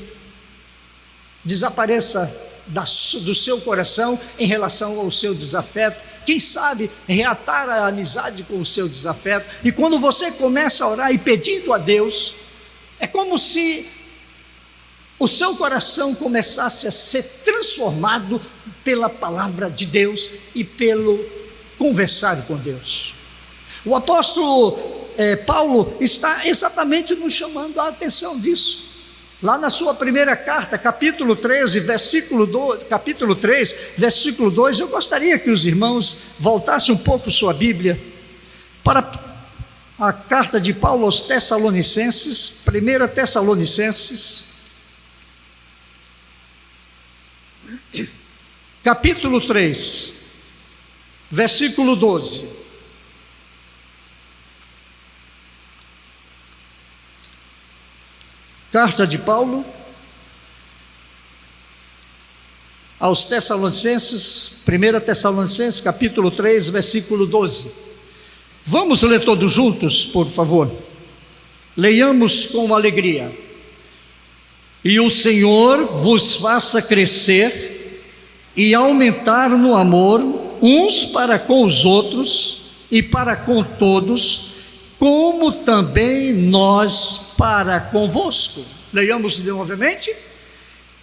Speaker 3: desapareça do seu coração em relação ao seu desafeto. Quem sabe reatar a amizade com o seu desafeto. E quando você começa a orar e pedindo a Deus, é como se o seu coração começasse a ser transformado pela palavra de Deus e pelo conversar com Deus. O apóstolo Paulo está exatamente nos chamando a atenção disso. Lá na sua primeira carta, capítulo 3, versículo 2, eu gostaria que os irmãos voltassem um pouco sua Bíblia para a carta de Paulo aos Tessalonicenses, 1 Tessalonicenses, capítulo 3, versículo 12. Carta de Paulo aos Tessalonicenses, 1 Tessalonicenses, capítulo 3, versículo 12. Vamos ler todos juntos, por favor. Leiamos com alegria. E o Senhor vos faça crescer e aumentar no amor uns para com os outros e para com todos, como também nós para convosco. Leiamos novamente.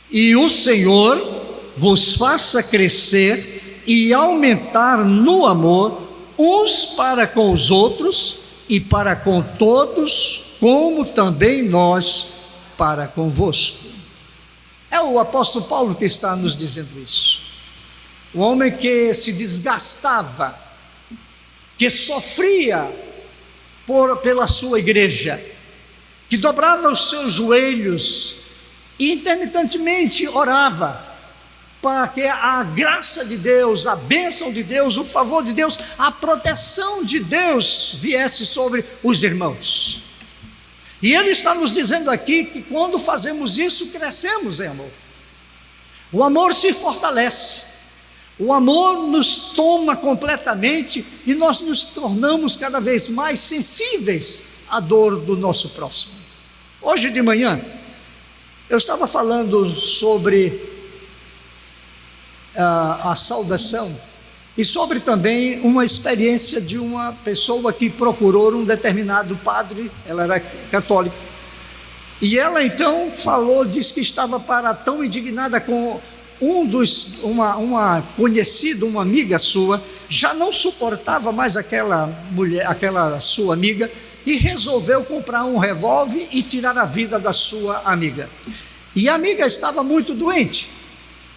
Speaker 3: E o Senhor vos faça crescer e aumentar no amor uns para com os outros e para com todos, como também nós para convosco. É o apóstolo Paulo que está nos dizendo isso. O homem que se desgastava, que sofria pela sua igreja, que dobrava os seus joelhos e intermitentemente orava para que a graça de Deus, a bênção de Deus, o favor de Deus, a proteção de Deus viesse sobre os irmãos. E ele está nos dizendo aqui que quando fazemos isso, crescemos em amor. O amor se fortalece, o amor nos toma completamente e nós nos tornamos cada vez mais sensíveis à dor do nosso próximo. Hoje de manhã, eu estava falando sobre a saudação e sobre também uma experiência de uma pessoa que procurou um determinado padre, ela era católica, e ela então falou, disse que estava tão indignada com uma conhecida, uma amiga sua, já não suportava mais aquela mulher, aquela sua amiga, e resolveu comprar um revólver e tirar a vida da sua amiga. E a amiga estava muito doente.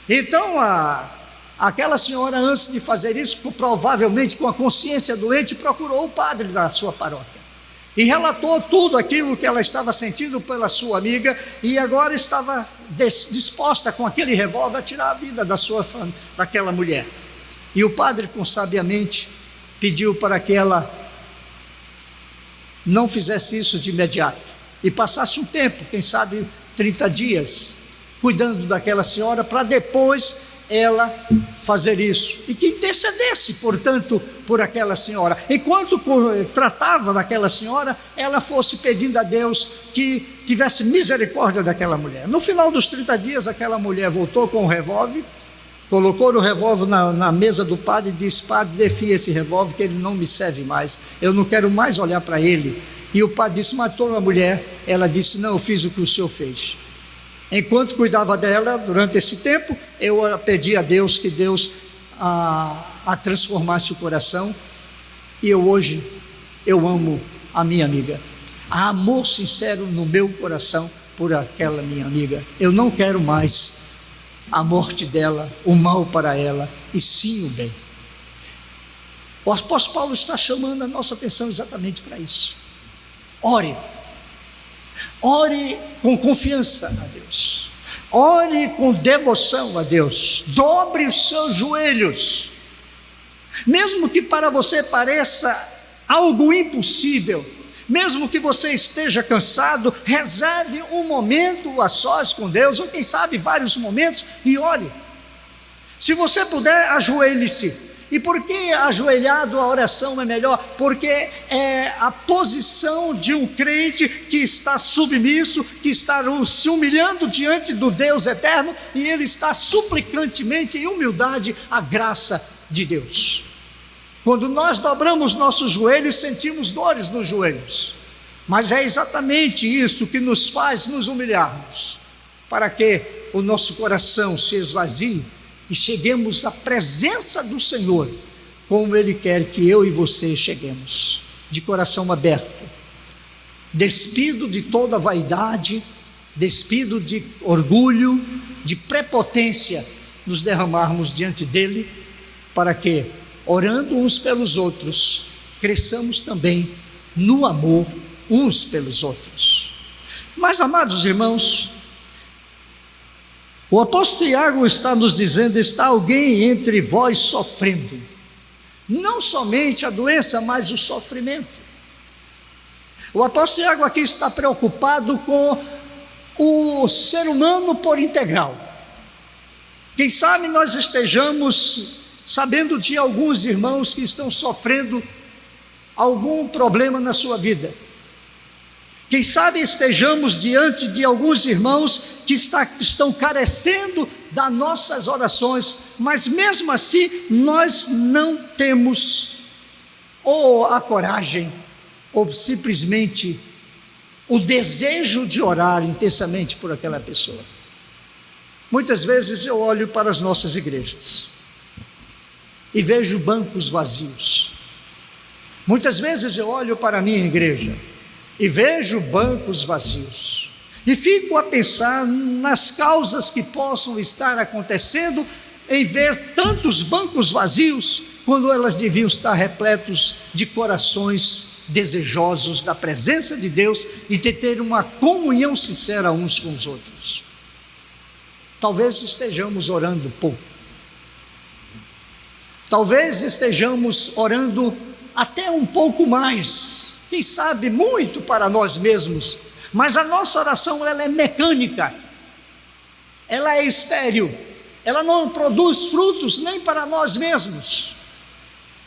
Speaker 3: Então aquela senhora, antes de fazer isso, provavelmente com a consciência doente, procurou o padre da sua paróquia e relatou tudo aquilo que ela estava sentindo pela sua amiga, e agora estava disposta com aquele revólver a tirar a vida daquela mulher. E o padre, com sabiamente, pediu para que ela não fizesse isso de imediato e passasse um tempo, quem sabe 30 dias, cuidando daquela senhora, para depois ela fazer isso, e que intercedesse, portanto, por aquela senhora. Enquanto tratava daquela senhora, ela fosse pedindo a Deus que tivesse misericórdia daquela mulher. No final dos 30 dias, aquela mulher voltou com o revólver, colocou o revólver na mesa do padre e disse: padre, defia esse revólver, que ele não me serve mais, eu não quero mais olhar para ele. E o padre disse: matou a mulher? Ela disse: não, eu fiz o que o senhor fez. Enquanto cuidava dela, durante esse tempo, eu pedi a Deus que Deus a transformasse o coração, e hoje eu amo a minha amiga. Há amor sincero no meu coração por aquela minha amiga. Eu não quero mais a morte dela, o mal para ela, e sim o bem. O apóstolo Paulo está chamando a nossa atenção exatamente para isso. Ore com confiança a Deus, ore com devoção a Deus, dobre os seus joelhos, mesmo que para você pareça algo impossível, mesmo que você esteja cansado, reserve um momento a sós com Deus, ou quem sabe vários momentos, e ore. Se você puder, ajoelhe-se. E por que ajoelhado a oração é melhor? Porque é a posição de um crente que está submisso, que está se humilhando diante do Deus eterno, e ele está suplicantemente, em humildade, a graça de Deus. Quando nós dobramos nossos joelhos, sentimos dores nos joelhos, mas é exatamente isso que nos faz nos humilharmos, para que o nosso coração se esvazie e cheguemos à presença do Senhor, como Ele quer que eu e você cheguemos, de coração aberto, despido de toda vaidade, despido de orgulho, de prepotência, nos derramarmos diante dEle, para que, orando uns pelos outros, cresçamos também no amor uns pelos outros. Mas, amados irmãos, o apóstolo Tiago está nos dizendo: está alguém entre vós sofrendo, não somente a doença, mas o sofrimento. O apóstolo Tiago aqui está preocupado com o ser humano por integral. Quem sabe nós estejamos sabendo de alguns irmãos que estão sofrendo algum problema na sua vida. Quem sabe estejamos diante de alguns irmãos que estão carecendo das nossas orações, mas mesmo assim nós não temos ou a coragem, ou simplesmente o desejo de orar intensamente por aquela pessoa. Muitas vezes eu olho para as nossas igrejas e vejo bancos vazios. Muitas vezes eu olho para a minha igreja e vejo bancos vazios, e fico a pensar nas causas que possam estar acontecendo em ver tantos bancos vazios, quando elas deviam estar repletos de corações desejosos da presença de Deus e de ter uma comunhão sincera uns com os outros. Talvez estejamos orando pouco, talvez estejamos orando até um pouco mais, quem sabe muito para nós mesmos, mas a nossa oração ela é mecânica, ela é estéril, ela não produz frutos nem para nós mesmos.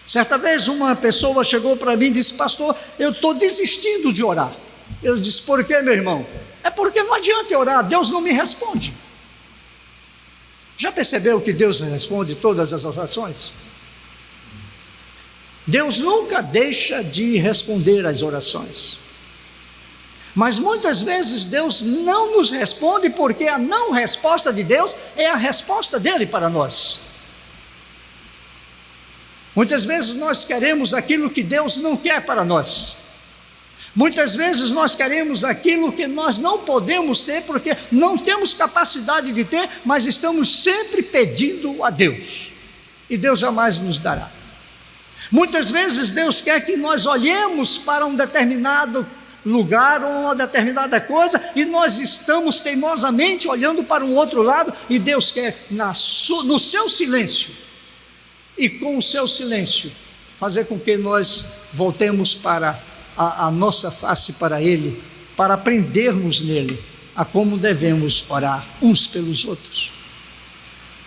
Speaker 3: Certa vez uma pessoa chegou para mim e disse: pastor, eu estou desistindo de orar. Eu disse: por quê, meu irmão? É porque não adianta orar, Deus não me responde. Já percebeu que Deus responde todas as orações? Deus nunca deixa de responder às orações, mas muitas vezes Deus não nos responde, porque a não resposta de Deus é a resposta dele para nós. Muitas vezes nós queremos aquilo que Deus não quer para nós. Muitas vezes nós queremos aquilo que nós não podemos ter, porque não temos capacidade de ter, mas estamos sempre pedindo a Deus, e Deus jamais nos dará. Muitas vezes Deus quer que nós olhemos para um determinado lugar ou uma determinada coisa, e nós estamos teimosamente olhando para um outro lado, e Deus quer no seu silêncio, e com o seu silêncio, fazer com que nós voltemos para a nossa face para Ele, para aprendermos nele a como devemos orar uns pelos outros.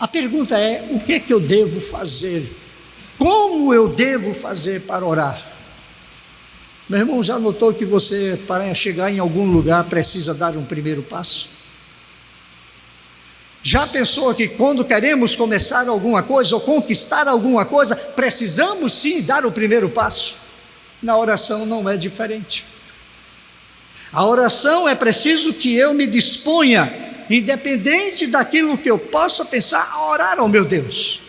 Speaker 3: A pergunta é: o que é que eu devo fazer? Como eu devo fazer para orar? Meu irmão, já notou que você, para chegar em algum lugar, precisa dar um primeiro passo? Já pensou que quando queremos começar alguma coisa ou conquistar alguma coisa, precisamos sim dar o primeiro passo? Na oração não é diferente. A oração é preciso que eu me disponha, independente daquilo que eu possa pensar, a orar ao meu Deus.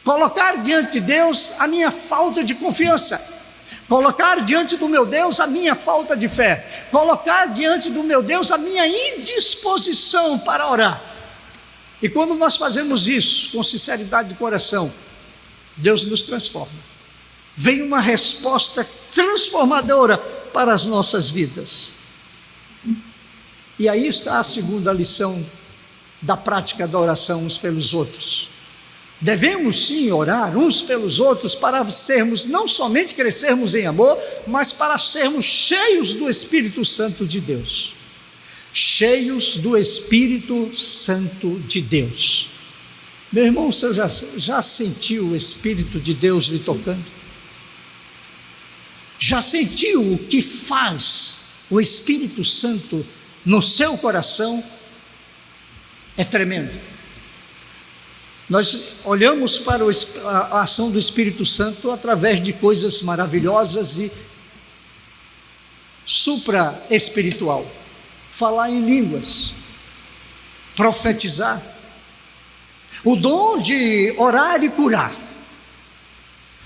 Speaker 3: Colocar diante de Deus a minha falta de confiança, colocar diante do meu Deus a minha falta de fé, colocar diante do meu Deus a minha indisposição para orar. E quando nós fazemos isso com sinceridade de coração, Deus nos transforma. Vem uma resposta transformadora para as nossas vidas. E aí está a segunda lição da prática da oração uns pelos outros. Devemos sim orar uns pelos outros para sermos, não somente crescermos em amor, mas para sermos cheios do Espírito Santo de Deus. Cheios do Espírito Santo de Deus. Meu irmão, você já sentiu o Espírito de Deus lhe tocando? Já sentiu o que faz o Espírito Santo no seu coração? É tremendo. Nós olhamos para a ação do Espírito Santo através de coisas maravilhosas e supra-espiritual. Falar em línguas, profetizar, o dom de orar e curar.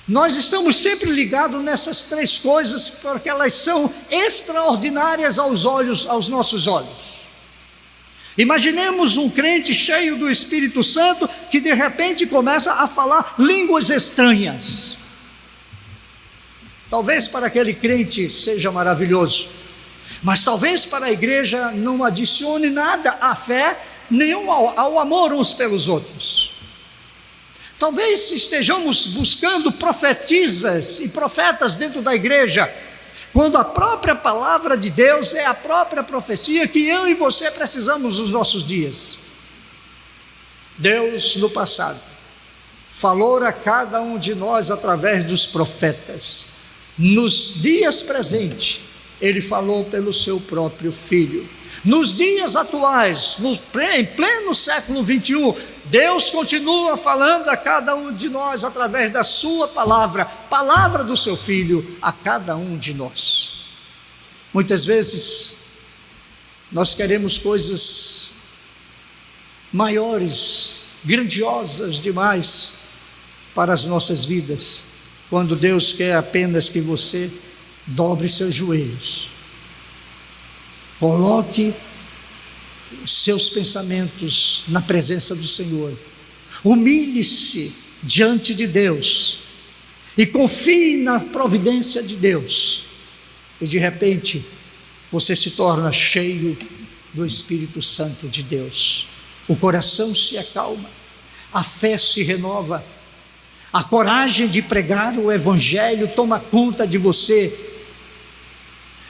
Speaker 3: Nós estamos sempre ligados nessas três coisas, porque elas são extraordinárias aos nossos olhos. Imaginemos um crente cheio do Espírito Santo, que de repente começa a falar línguas estranhas. Talvez para aquele crente seja maravilhoso, mas talvez para a igreja não adicione nada à fé, nem ao amor uns pelos outros. Talvez estejamos buscando profetisas e profetas dentro da igreja, quando a própria palavra de Deus é a própria profecia que eu e você precisamos nos nossos dias. Deus, no passado, falou a cada um de nós através dos profetas. Nos dias presentes, Ele falou pelo seu próprio Filho. Nos dias atuais, em pleno século 21, Deus continua falando a cada um de nós através da sua palavra, palavra do seu Filho, a cada um de nós. Muitas vezes, nós queremos coisas maiores, grandiosas demais para as nossas vidas, quando Deus quer apenas que você dobre seus joelhos, coloque os seus pensamentos na presença do Senhor, humilhe-se diante de Deus e confie na providência de Deus, e de repente você se torna cheio do Espírito Santo de Deus. O coração se acalma, a fé se renova, a coragem de pregar o Evangelho toma conta de você.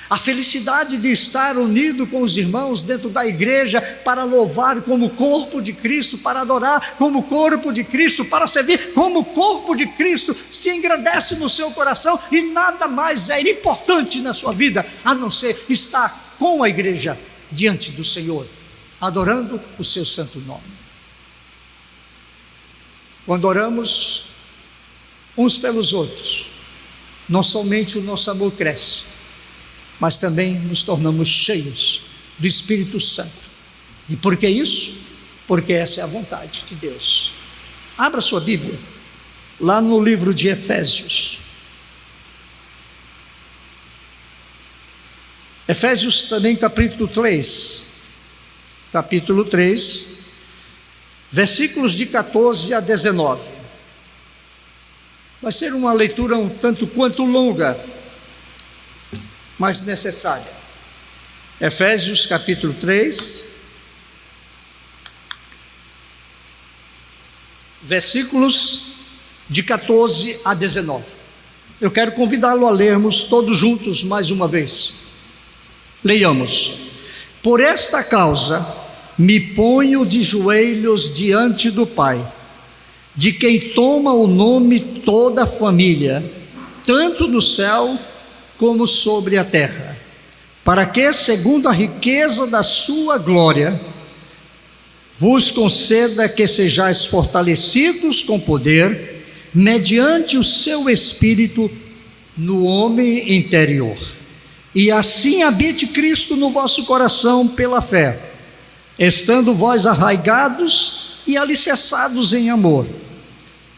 Speaker 3: A felicidade de estar unido com os irmãos dentro da igreja para louvar como corpo de Cristo, para adorar como corpo de Cristo, para servir como corpo de Cristo, se engrandece no seu coração, e nada mais é importante na sua vida a não ser estar com a igreja diante do Senhor, adorando o seu santo nome. Quando oramos uns pelos outros, não somente o nosso amor cresce, mas também nos tornamos cheios do Espírito Santo. E por que isso? Porque essa é a vontade de Deus. Abra sua Bíblia, lá no livro de Efésios. Efésios também, capítulo 3, versículos de 14 a 19. Vai ser uma leitura um tanto quanto longa, mas necessária. Efésios capítulo 3, versículos de 14 a 19. Eu quero convidá-lo a lermos todos juntos mais uma vez. Leiamos. Por esta causa me ponho de joelhos diante do Pai, de quem toma o nome toda a família, tanto no céu como sobre a terra, para que, segundo a riqueza da sua glória, vos conceda que sejais fortalecidos com poder, mediante o seu Espírito no homem interior, e assim habite Cristo no vosso coração pela fé, estando vós arraigados e alicerçados em amor,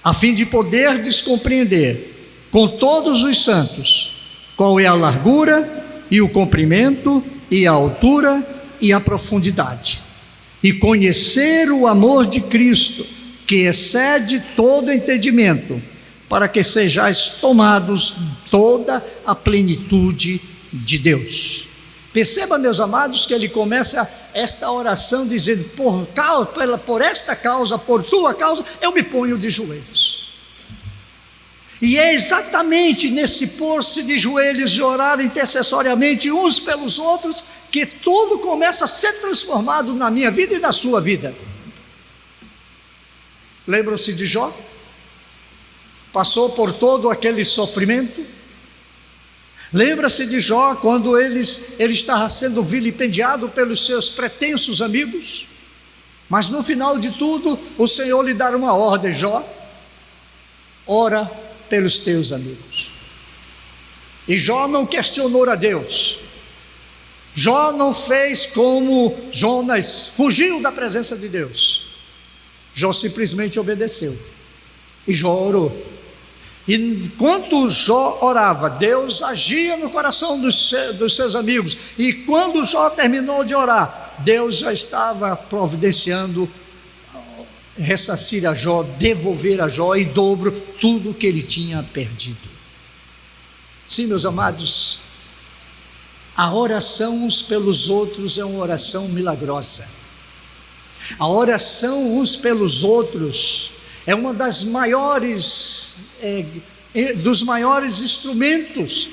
Speaker 3: a fim de poderdes compreender com todos os santos qual é a largura e o comprimento e a altura e a profundidade, e conhecer o amor de Cristo, que excede todo entendimento, para que sejais tomados toda a plenitude de Deus. Perceba, meus amados, que ele começa esta oração dizendo: por esta causa, por tua causa, eu me ponho de joelhos. E é exatamente nesse pôr-se de joelhos e orar intercessoriamente uns pelos outros que tudo começa a ser transformado na minha vida e na sua vida. Lembram-se de Jó? Passou por todo aquele sofrimento. Lembra-se de Jó quando ele estava sendo vilipendiado pelos seus pretensos amigos? Mas no final de tudo, o Senhor lhe dá uma ordem: Jó, ora pelos teus amigos. E Jó não questionou a Deus. Jó não fez como Jonas, fugiu da presença de Deus. Jó simplesmente obedeceu. E Jó orou. E enquanto Jó orava, Deus agia no coração dos seus amigos. E quando Jó terminou de orar, Deus já estava providenciando ressarcir a Jó, devolver a Jó em dobro tudo que ele tinha perdido. Sim, meus amados, a oração uns pelos outros é uma oração milagrosa. A oração uns pelos outros é uma das dos maiores instrumentos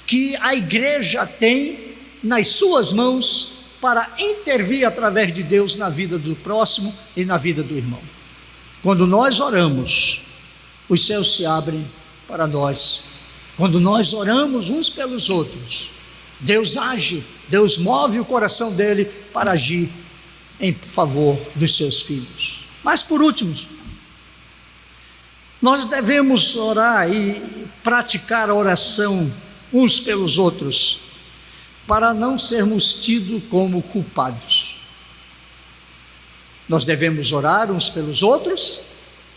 Speaker 3: que a igreja tem nas suas mãos para intervir através de Deus na vida do próximo e na vida do irmão. Quando nós oramos, os céus se abrem para nós. Quando nós oramos uns pelos outros, Deus age, Deus move o coração dele para agir em favor dos seus filhos. Mas por último, nós devemos orar e praticar a oração uns pelos outros, para não sermos tidos como culpados. Nós devemos orar uns pelos outros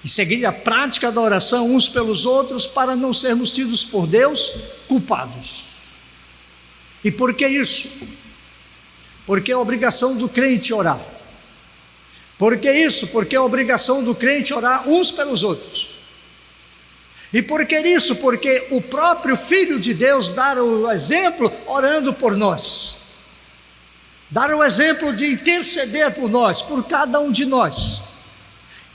Speaker 3: e seguir a prática da oração uns pelos outros, para não sermos tidos por Deus culpados. E por que isso? Porque é obrigação do crente orar. Por que isso? Porque é obrigação do crente orar uns pelos outros. E por que isso? Porque o próprio Filho de Deus dá o exemplo orando por nós. Dar o exemplo de interceder por nós, por cada um de nós.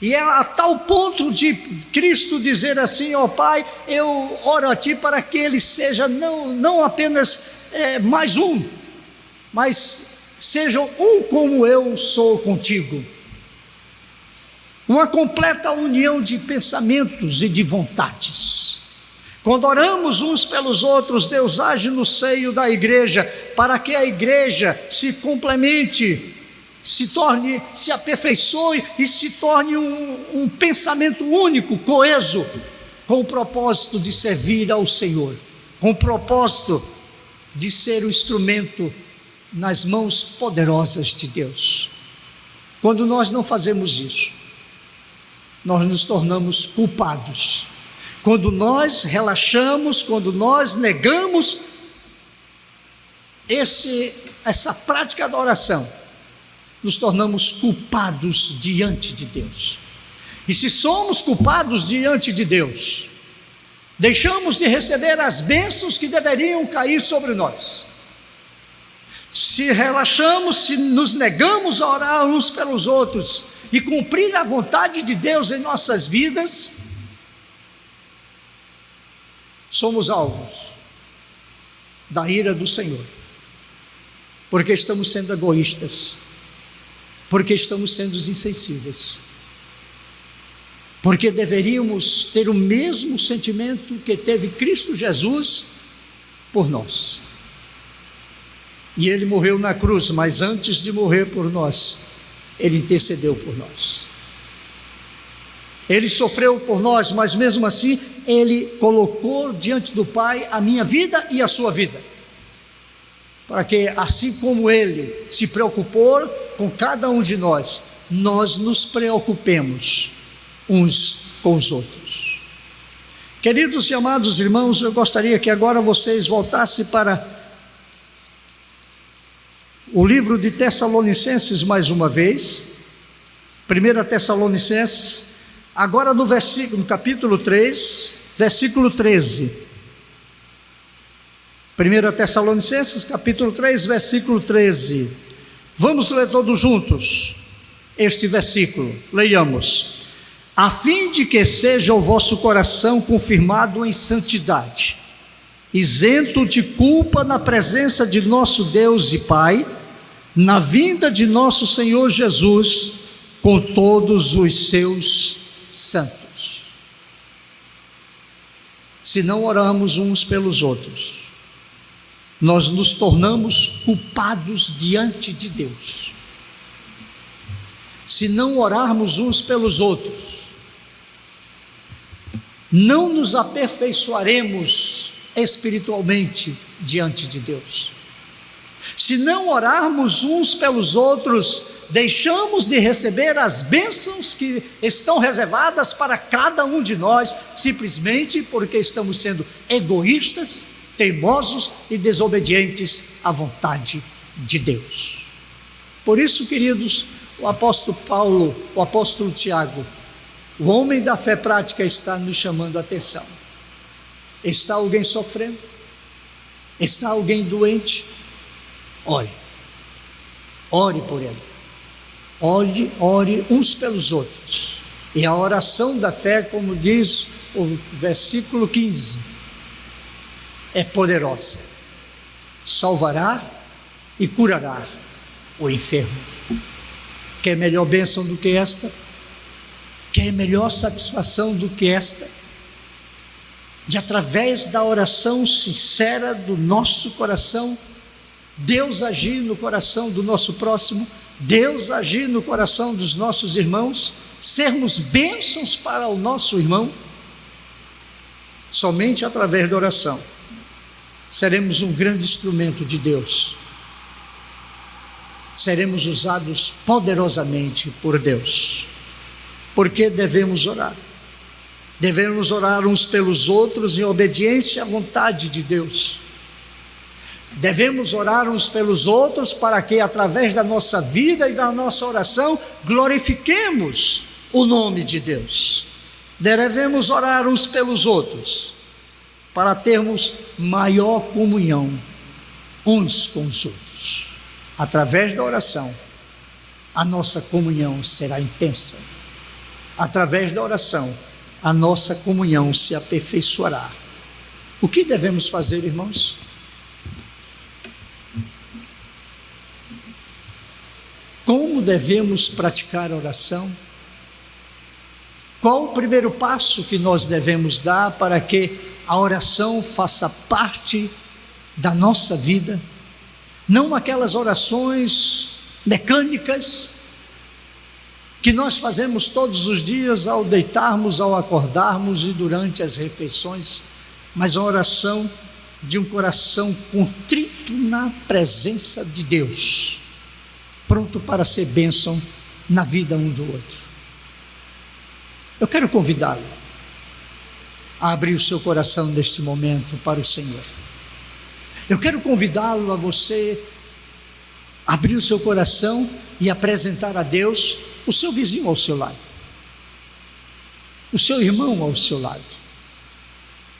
Speaker 3: E é a tal ponto de Cristo dizer assim: ó Pai, eu oro a Ti para que Ele seja não apenas mais um, mas seja um como eu sou contigo. Uma completa união de pensamentos e de vontades. Quando oramos uns pelos outros, Deus age no seio da igreja, para que a igreja se complemente, se aperfeiçoe e se torne um pensamento único, coeso, com o propósito de servir ao Senhor, com o propósito de ser o instrumento nas mãos poderosas de Deus. Quando nós não fazemos isso, nós nos tornamos culpados. Quando nós relaxamos, quando nós negamos essa prática da oração, nos tornamos culpados diante de Deus. E se somos culpados diante de Deus, deixamos de receber as bênçãos que deveriam cair sobre nós. Se relaxamos, se nos negamos a orar uns pelos outros e cumprir a vontade de Deus em nossas vidas, somos alvos da ira do Senhor, porque estamos sendo egoístas, porque estamos sendo insensíveis, porque deveríamos ter o mesmo sentimento que teve Cristo Jesus por nós. E Ele morreu na cruz, mas antes de morrer por nós, Ele intercedeu por nós. Ele sofreu por nós, mas mesmo assim, Ele colocou diante do Pai a minha vida e a sua vida, para que assim como Ele se preocupou com cada um de nós, nós nos preocupemos uns com os outros. Queridos e amados irmãos, eu gostaria que agora vocês voltassem para o livro de Tessalonicenses mais uma vez, 1 Tessalonicenses, agora no capítulo 3, versículo 13. 1 Tessalonicenses, capítulo 3, versículo 13. Vamos ler todos juntos este versículo. Leiamos. A fim de que seja o vosso coração confirmado em santidade, isento de culpa na presença de nosso Deus e Pai, na vinda de nosso Senhor Jesus, com todos os seus santos. Se não oramos uns pelos outros, nós nos tornamos culpados diante de Deus. Se não orarmos uns pelos outros, não nos aperfeiçoaremos espiritualmente diante de Deus. Se não orarmos uns pelos outros, deixamos de receber as bênçãos que estão reservadas para cada um de nós, simplesmente porque estamos sendo egoístas, teimosos e desobedientes à vontade de Deus. Por isso, queridos, o apóstolo Paulo, o apóstolo Tiago, o homem da fé prática, está nos chamando a atenção. Está alguém sofrendo? Está alguém doente? Ore por ele, ore uns pelos outros. E a oração da fé, como diz o versículo 15, é poderosa, salvará e curará o enfermo. Quer melhor bênção do que esta? Quer melhor satisfação do que esta? De através da oração sincera do nosso coração, Deus agir no coração do nosso próximo, Deus agir no coração dos nossos irmãos, sermos bênçãos para o nosso irmão. Somente através da oração seremos um grande instrumento de Deus, seremos usados poderosamente por Deus. Por que devemos orar? Devemos orar uns pelos outros em obediência à vontade de Deus. Devemos orar uns pelos outros para que, através da nossa vida e da nossa oração, glorifiquemos o nome de Deus. Devemos orar uns pelos outros para termos maior comunhão uns com os outros. Através da oração, a nossa comunhão será intensa. Através da oração, a nossa comunhão se aperfeiçoará. O que devemos fazer, irmãos? Como devemos praticar a oração? Qual o primeiro passo que nós devemos dar para que a oração faça parte da nossa vida? Não aquelas orações mecânicas que nós fazemos todos os dias ao deitarmos, ao acordarmos e durante as refeições, mas a oração de um coração contrito na presença de Deus, pronto para ser bênção na vida um do outro. Eu quero convidá-lo a abrir o seu coração neste momento para o Senhor. Eu quero convidá-lo a você abrir o seu coração e apresentar a Deus o seu vizinho ao seu lado, o seu irmão ao seu lado,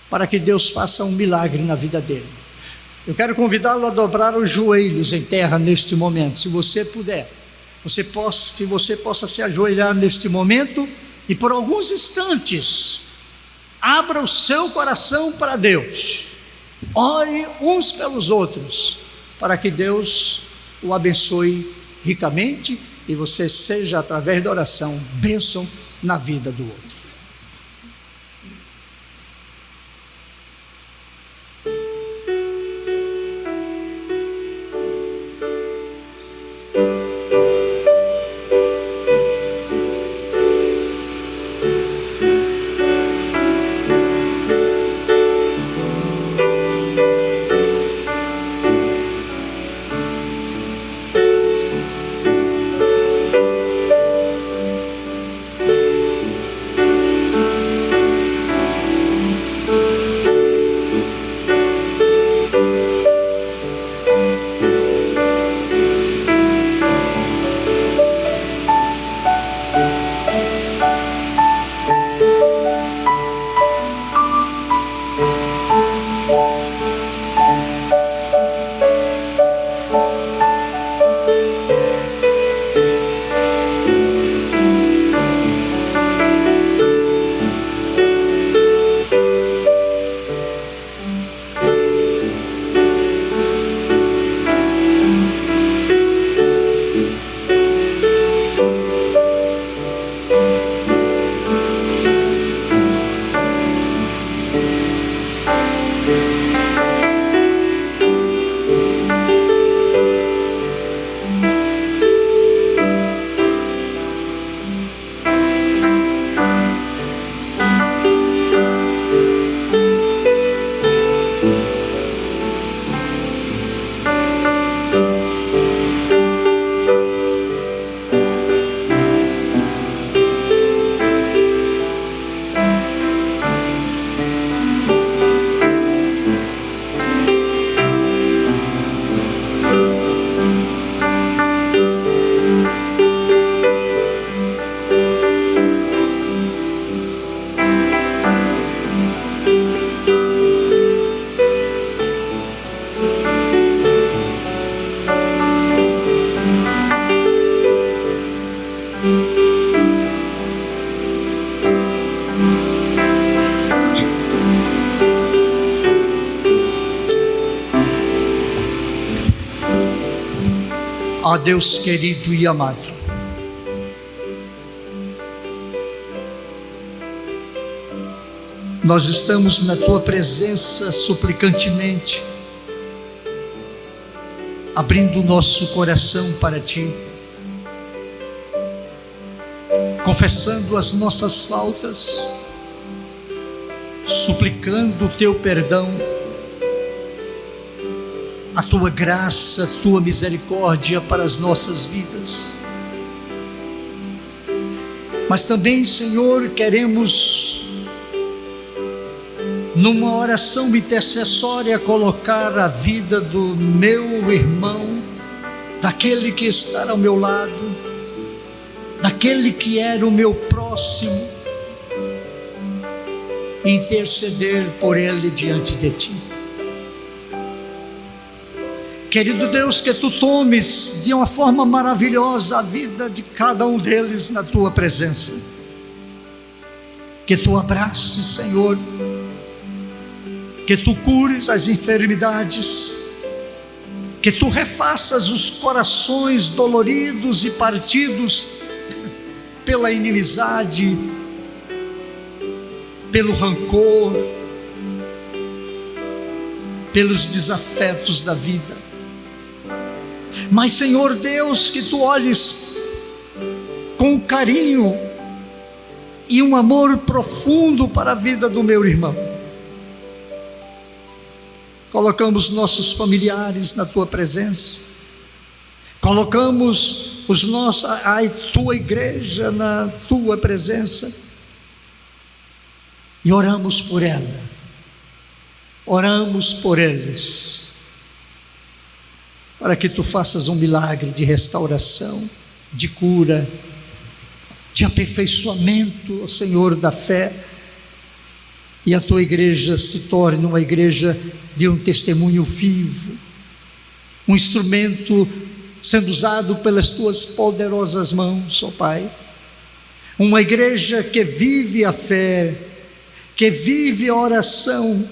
Speaker 3: para que Deus faça um milagre na vida dele. Eu quero convidá-lo a dobrar os joelhos em terra neste momento, se você puder. Se você possa se ajoelhar neste momento e por alguns instantes abra o seu coração para Deus. Ore uns pelos outros, para que Deus o abençoe ricamente e você seja, através da oração, bênção na vida do outro. Ó Deus querido e amado, nós estamos na Tua presença suplicantemente, abrindo o nosso coração para Ti, confessando as nossas faltas, suplicando o Teu perdão, a Tua graça, a Tua misericórdia para as nossas vidas. Mas também, Senhor, queremos, numa oração intercessória, colocar a vida do meu irmão, daquele que está ao meu lado, daquele que era o meu próximo, e interceder por ele diante de Ti. Querido Deus, que Tu tomes de uma forma maravilhosa a vida de cada um deles na Tua presença, que Tu abraces, Senhor, que Tu cures as enfermidades, que Tu refaças os corações doloridos e partidos pela inimizade, pelo rancor, pelos desafetos da vida. Mas, Senhor Deus, que Tu olhes com carinho e um amor profundo para a vida do meu irmão. Colocamos nossos familiares na Tua presença, colocamos a Tua igreja na Tua presença e oramos por ela, oramos por eles, para que Tu faças um milagre de restauração, de cura, de aperfeiçoamento, ó Senhor, da fé, e a Tua igreja se torne uma igreja de um testemunho vivo, um instrumento sendo usado pelas Tuas poderosas mãos, ó Pai. Uma igreja que vive a fé, que vive a oração,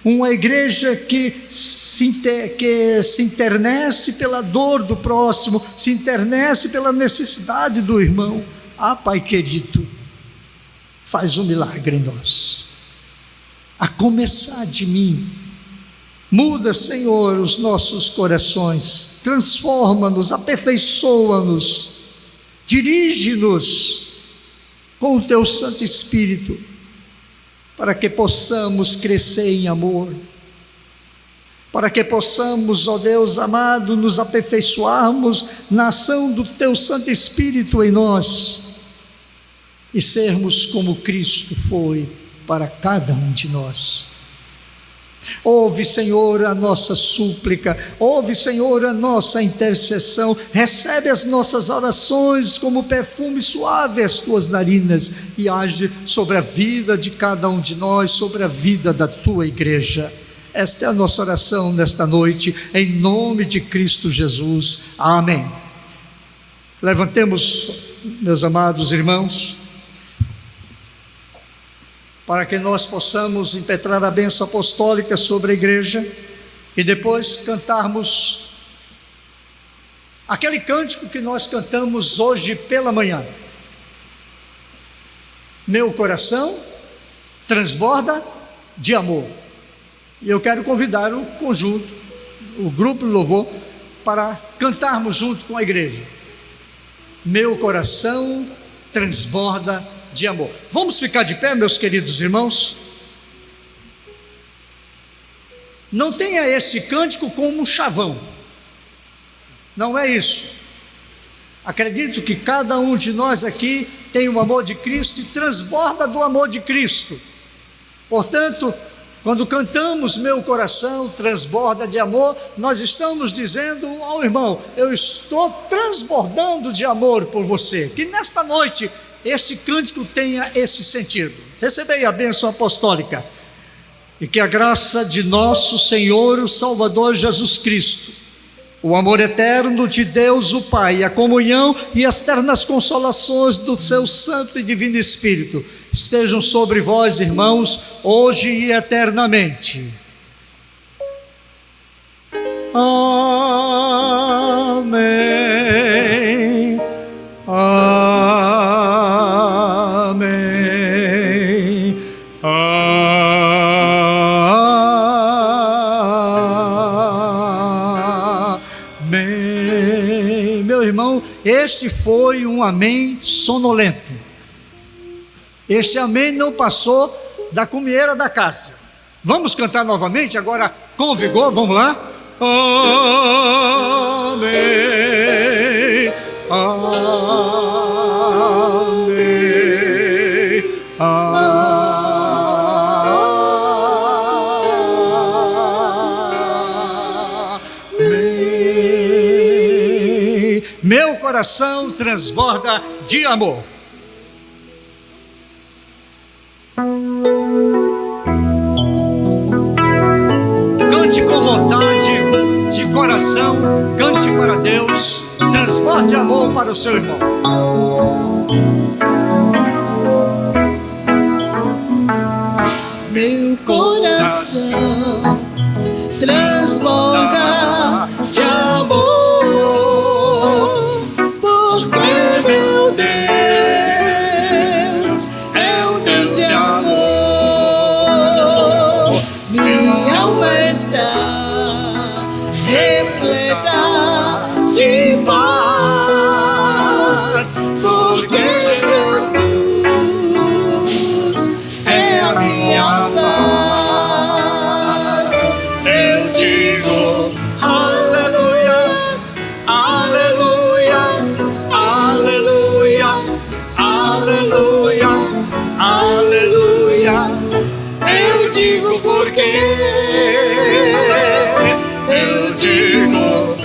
Speaker 3: uma igreja que se internece pela dor do próximo, se internece pela necessidade do irmão. Ah, Pai querido, faz um milagre em nós, a começar de mim. Muda, Senhor, os nossos corações, transforma-nos, aperfeiçoa-nos, dirige-nos com o Teu Santo Espírito, para que possamos crescer em amor, para que possamos, ó Deus amado, nos aperfeiçoarmos na ação do Teu Santo Espírito em nós, e sermos como Cristo foi para cada um de nós. Ouve, Senhor, a nossa súplica, ouve, Senhor, a nossa intercessão, recebe as nossas orações como perfume suave às Tuas narinas, e age sobre a vida de cada um de nós, sobre a vida da Tua igreja. Esta é a nossa oração nesta noite, em nome de Cristo Jesus, amém. Levantemos, meus amados irmãos, para que nós possamos impetrar a bênção apostólica sobre a igreja e depois cantarmos aquele cântico que nós cantamos hoje pela manhã. Meu coração transborda de amor. E eu quero convidar o conjunto, o grupo de louvor, para cantarmos junto com a igreja. Meu coração transborda de amor. Vamos ficar de pé, meus queridos irmãos? Não tenha esse cântico como um chavão, não é isso. Acredito que cada um de nós aqui tem o amor de Cristo e transborda do amor de Cristo. Portanto, quando cantamos meu coração transborda de amor, nós estamos dizendo ao irmão: eu estou transbordando de amor por você. Que nesta noite este cântico tenha esse sentido. Recebei a bênção apostólica, e que a graça de nosso Senhor, o Salvador Jesus Cristo, o amor eterno de Deus o Pai, a comunhão e as ternas consolações do seu Santo e Divino Espírito estejam sobre vós, irmãos, hoje e eternamente. Amém. Amém. Amém. Meu irmão, este foi um amém sonolento. Este amém não passou da cumieira da casa. Vamos cantar novamente agora com vigor, vamos lá? Amém. Amém. Amém. Meu coração transborda de amor. Cante com vontade, de coração, cante para Deus, transborde amor para o seu irmão.
Speaker 2: Meu coração transborda de amor, porque meu Deus é um Deus de amor. Minha alma está repleta de paz, porque Jesus é a minha paz. Eu digo aleluia, aleluia, aleluia, aleluia, aleluia. Eu digo porque eu digo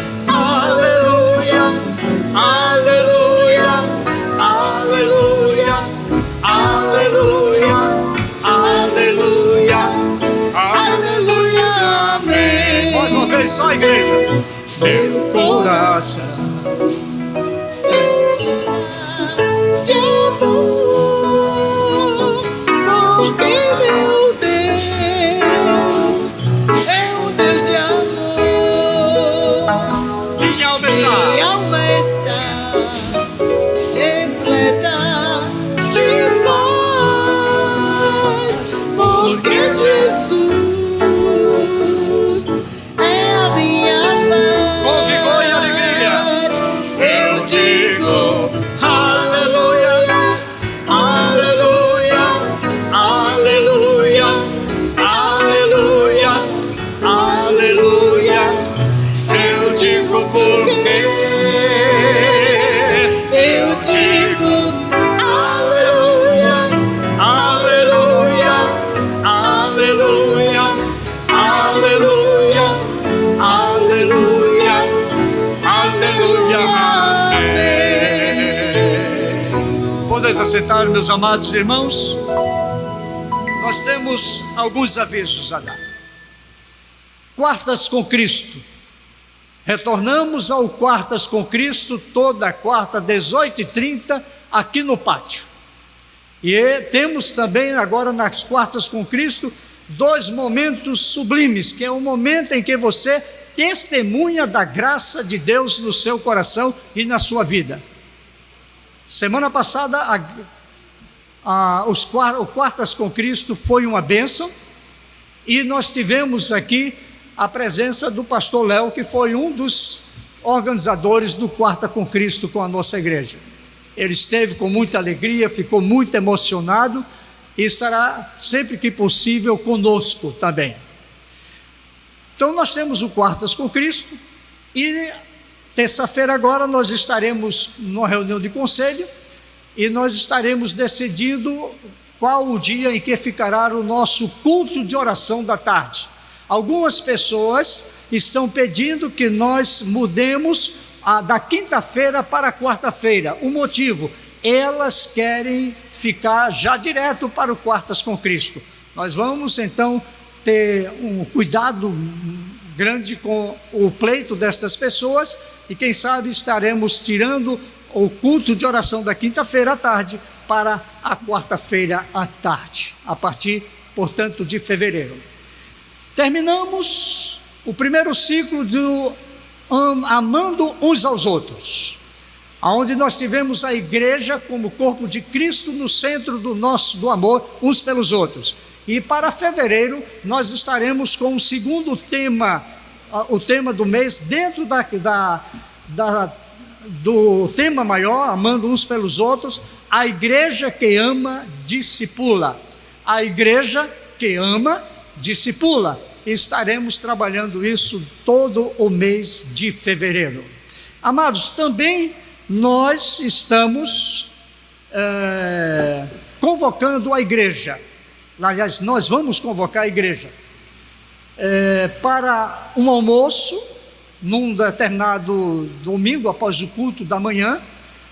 Speaker 3: graça.
Speaker 2: De amor, porque meu Deus é um Deus de amor.
Speaker 3: Minha alma está.
Speaker 2: Minha alma está repleta de paz, porque Jesus é a minha paz.
Speaker 3: Com vigor e alegria.
Speaker 2: Eu digo
Speaker 3: Aleluia, aleluia, aleluia, aleluia, aleluia. Eu digo porque
Speaker 2: eu digo aleluia,
Speaker 3: aleluia, aleluia, aleluia, aleluia, aleluia. Podem se assentar, meus amados irmãos. Nós temos alguns avisos a dar. Quartas com Cristo. Retornamos ao Quartas com Cristo toda quarta, 18h30, aqui no pátio. E temos também agora nas Quartas com Cristo 2 momentos sublimes, que é o momento em que você testemunha da graça de Deus no seu coração e na sua vida. Semana passada, o Quartas com Cristo foi uma bênção, e nós tivemos aqui a presença do pastor Léo, que foi um dos organizadores do Quarta com Cristo com a nossa igreja. Ele esteve com muita alegria, ficou muito emocionado e estará sempre que possível conosco também. Então nós temos o Quartas com Cristo, e terça-feira agora nós estaremos numa reunião de conselho e nós estaremos decidindo qual o dia em que ficará o nosso culto de oração da tarde. Algumas pessoas estão pedindo que nós mudemos da quinta-feira para a quarta-feira. O motivo? Elas querem ficar já direto para o Quartas com Cristo. Nós vamos então ter um cuidado grande com o pleito destas pessoas, e quem sabe estaremos tirando o culto de oração da quinta-feira à tarde para a quarta-feira à tarde, a partir, portanto, de fevereiro. Terminamos o primeiro ciclo do Amando uns aos outros, onde nós tivemos a igreja como corpo de Cristo no centro do amor uns pelos outros. E para fevereiro nós estaremos com o segundo tema, o tema do mês, dentro do tema maior, amando uns pelos outros. A igreja que ama, discipula. A igreja que ama, discipula. Estaremos trabalhando isso todo o mês de fevereiro. Amados, também nós estamos convocando a igreja. Aliás, nós vamos convocar a igreja para um almoço num determinado domingo após o culto da manhã.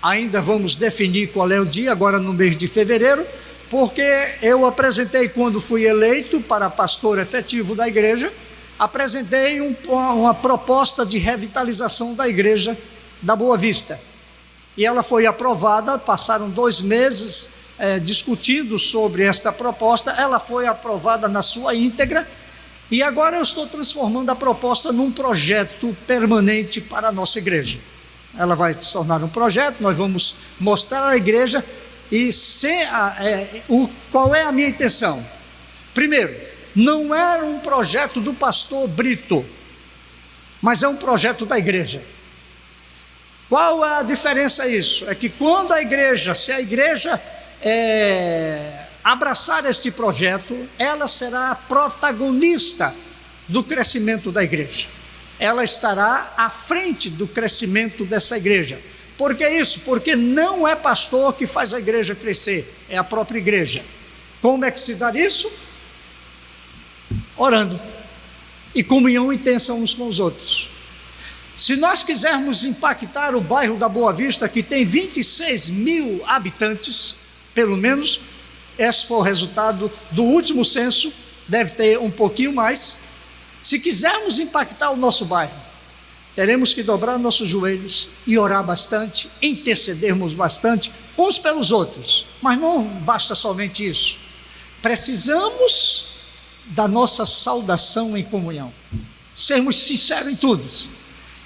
Speaker 3: Ainda vamos definir qual é o dia, agora no mês de fevereiro, porque eu apresentei, quando fui eleito para pastor efetivo da igreja, apresentei uma proposta de revitalização da igreja da Boa Vista, e ela foi aprovada. Passaram 2 meses discutindo sobre esta proposta, ela foi aprovada na sua íntegra, e agora eu estou transformando a proposta num projeto permanente para a nossa igreja. Ela vai se tornar um projeto, nós vamos mostrar à igreja. E qual é a minha intenção? Primeiro, não é um projeto do pastor Brito, mas é um projeto da igreja. Qual é a diferença isso? É que quando se a igreja abraçar este projeto, ela será a protagonista do crescimento da igreja. Ela estará à frente do crescimento dessa igreja. Por que isso? Porque não é pastor que faz a igreja crescer, é a própria igreja. Como é que se dá isso? Orando e comunhão intensa uns com os outros. Se nós quisermos impactar o bairro da Boa Vista, que tem 26 mil habitantes, pelo menos, esse foi o resultado do último censo, deve ter um pouquinho mais. Se quisermos impactar o nosso bairro, teremos que dobrar nossos joelhos e orar bastante, intercedermos bastante uns pelos outros. Mas não basta somente isso. Precisamos da nossa saudação em comunhão, sermos sinceros em tudo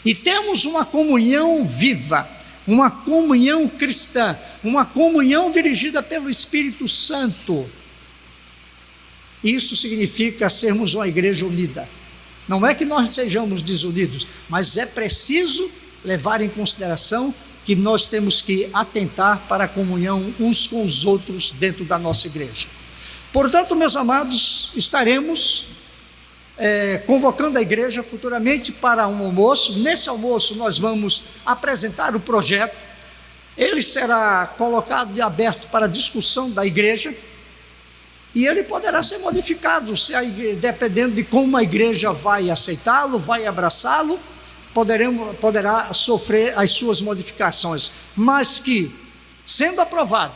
Speaker 3: e termos uma comunhão viva, uma comunhão cristã, uma comunhão dirigida pelo Espírito Santo. Isso significa sermos uma igreja unida. Não é que nós sejamos desunidos, mas é preciso levar em consideração que nós temos que atentar para a comunhão uns com os outros dentro da nossa igreja. Portanto, meus amados, estaremos convocando a igreja futuramente para um almoço. Nesse almoço nós vamos apresentar o projeto. Ele será colocado e aberto para discussão da igreja, e ele poderá ser modificado, dependendo de como a igreja vai aceitá-lo, vai abraçá-lo, poderá sofrer as suas modificações, mas que, sendo aprovado,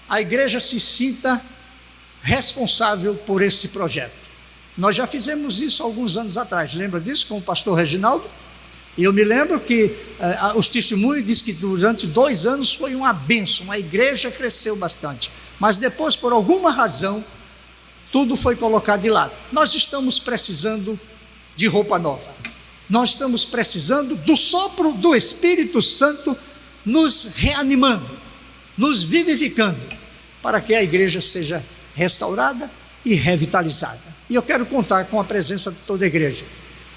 Speaker 3: a igreja se sinta responsável por este projeto. Nós já fizemos isso alguns anos atrás, lembra disso, com o pastor Reginaldo? E eu me lembro que os testemunhos dizem que durante 2 anos foi uma bênção, a igreja cresceu bastante, mas depois, por alguma razão, tudo foi colocado de lado. Nós estamos precisando de roupa nova, nós estamos precisando do sopro do Espírito Santo nos reanimando, nos vivificando, para que a igreja seja restaurada e revitalizada. E eu quero contar com a presença de toda a igreja.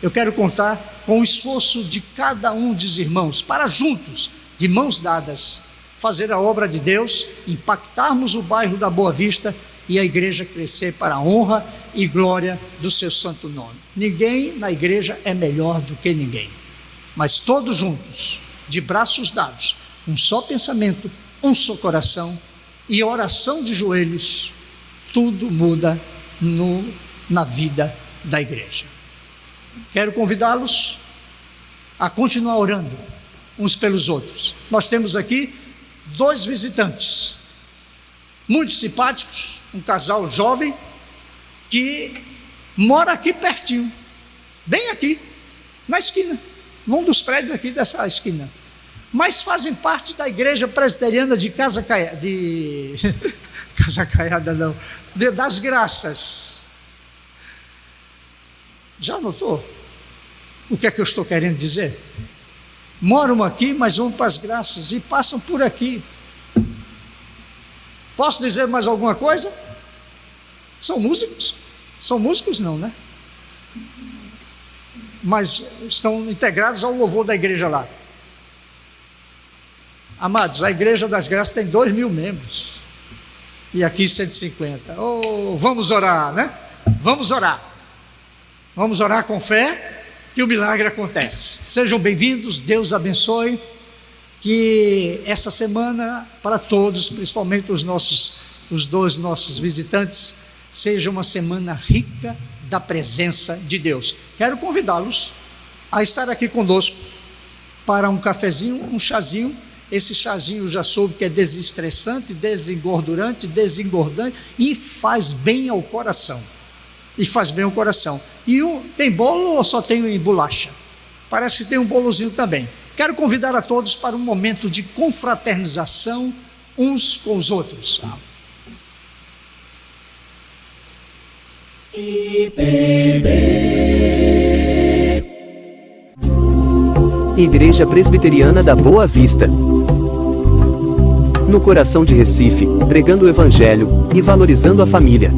Speaker 3: Eu quero contar com o esforço de cada um dos irmãos, para juntos, de mãos dadas, fazer a obra de Deus, impactarmos o bairro da Boa Vista e a igreja crescer para a honra e glória do seu santo nome. Ninguém na igreja é melhor do que ninguém, mas todos juntos, de braços dados, um só pensamento, um só coração e oração de joelhos, tudo muda na vida da igreja. Quero convidá-los a continuar orando uns pelos outros. Nós temos aqui 2 visitantes muito simpáticos, um casal jovem que mora aqui pertinho, bem aqui, na esquina, num dos prédios aqui dessa esquina, mas fazem parte da igreja presbiteriana de Casa Caiada, Casa Caiada não, das Graças. Já notou o que é que eu estou querendo dizer? Moram aqui, mas vão para as Graças e passam por aqui. Posso dizer mais alguma coisa? São músicos? São músicos não, né? Mas estão integrados ao louvor da igreja lá. Amados, a Igreja das Graças tem 2.000 membros. E aqui 150. Vamos orar, né? Vamos orar. Vamos orar com fé, que o milagre acontece. Sejam bem-vindos, Deus abençoe. Que essa semana, para todos, principalmente os 2 nossos visitantes, seja uma semana rica da presença de Deus. Quero convidá-los a estar aqui conosco para um cafezinho, um chazinho. Esse chazinho já soube que é desestressante, desengordurante, desengordante e faz bem ao coração. E faz bem ao coração. E tem bolo ou só tem bolacha? Parece que tem um bolozinho também. Quero convidar a todos para um momento de confraternização uns com os outros.
Speaker 1: Igreja Presbiteriana da Boa Vista. No coração de Recife, pregando o Evangelho e valorizando a família.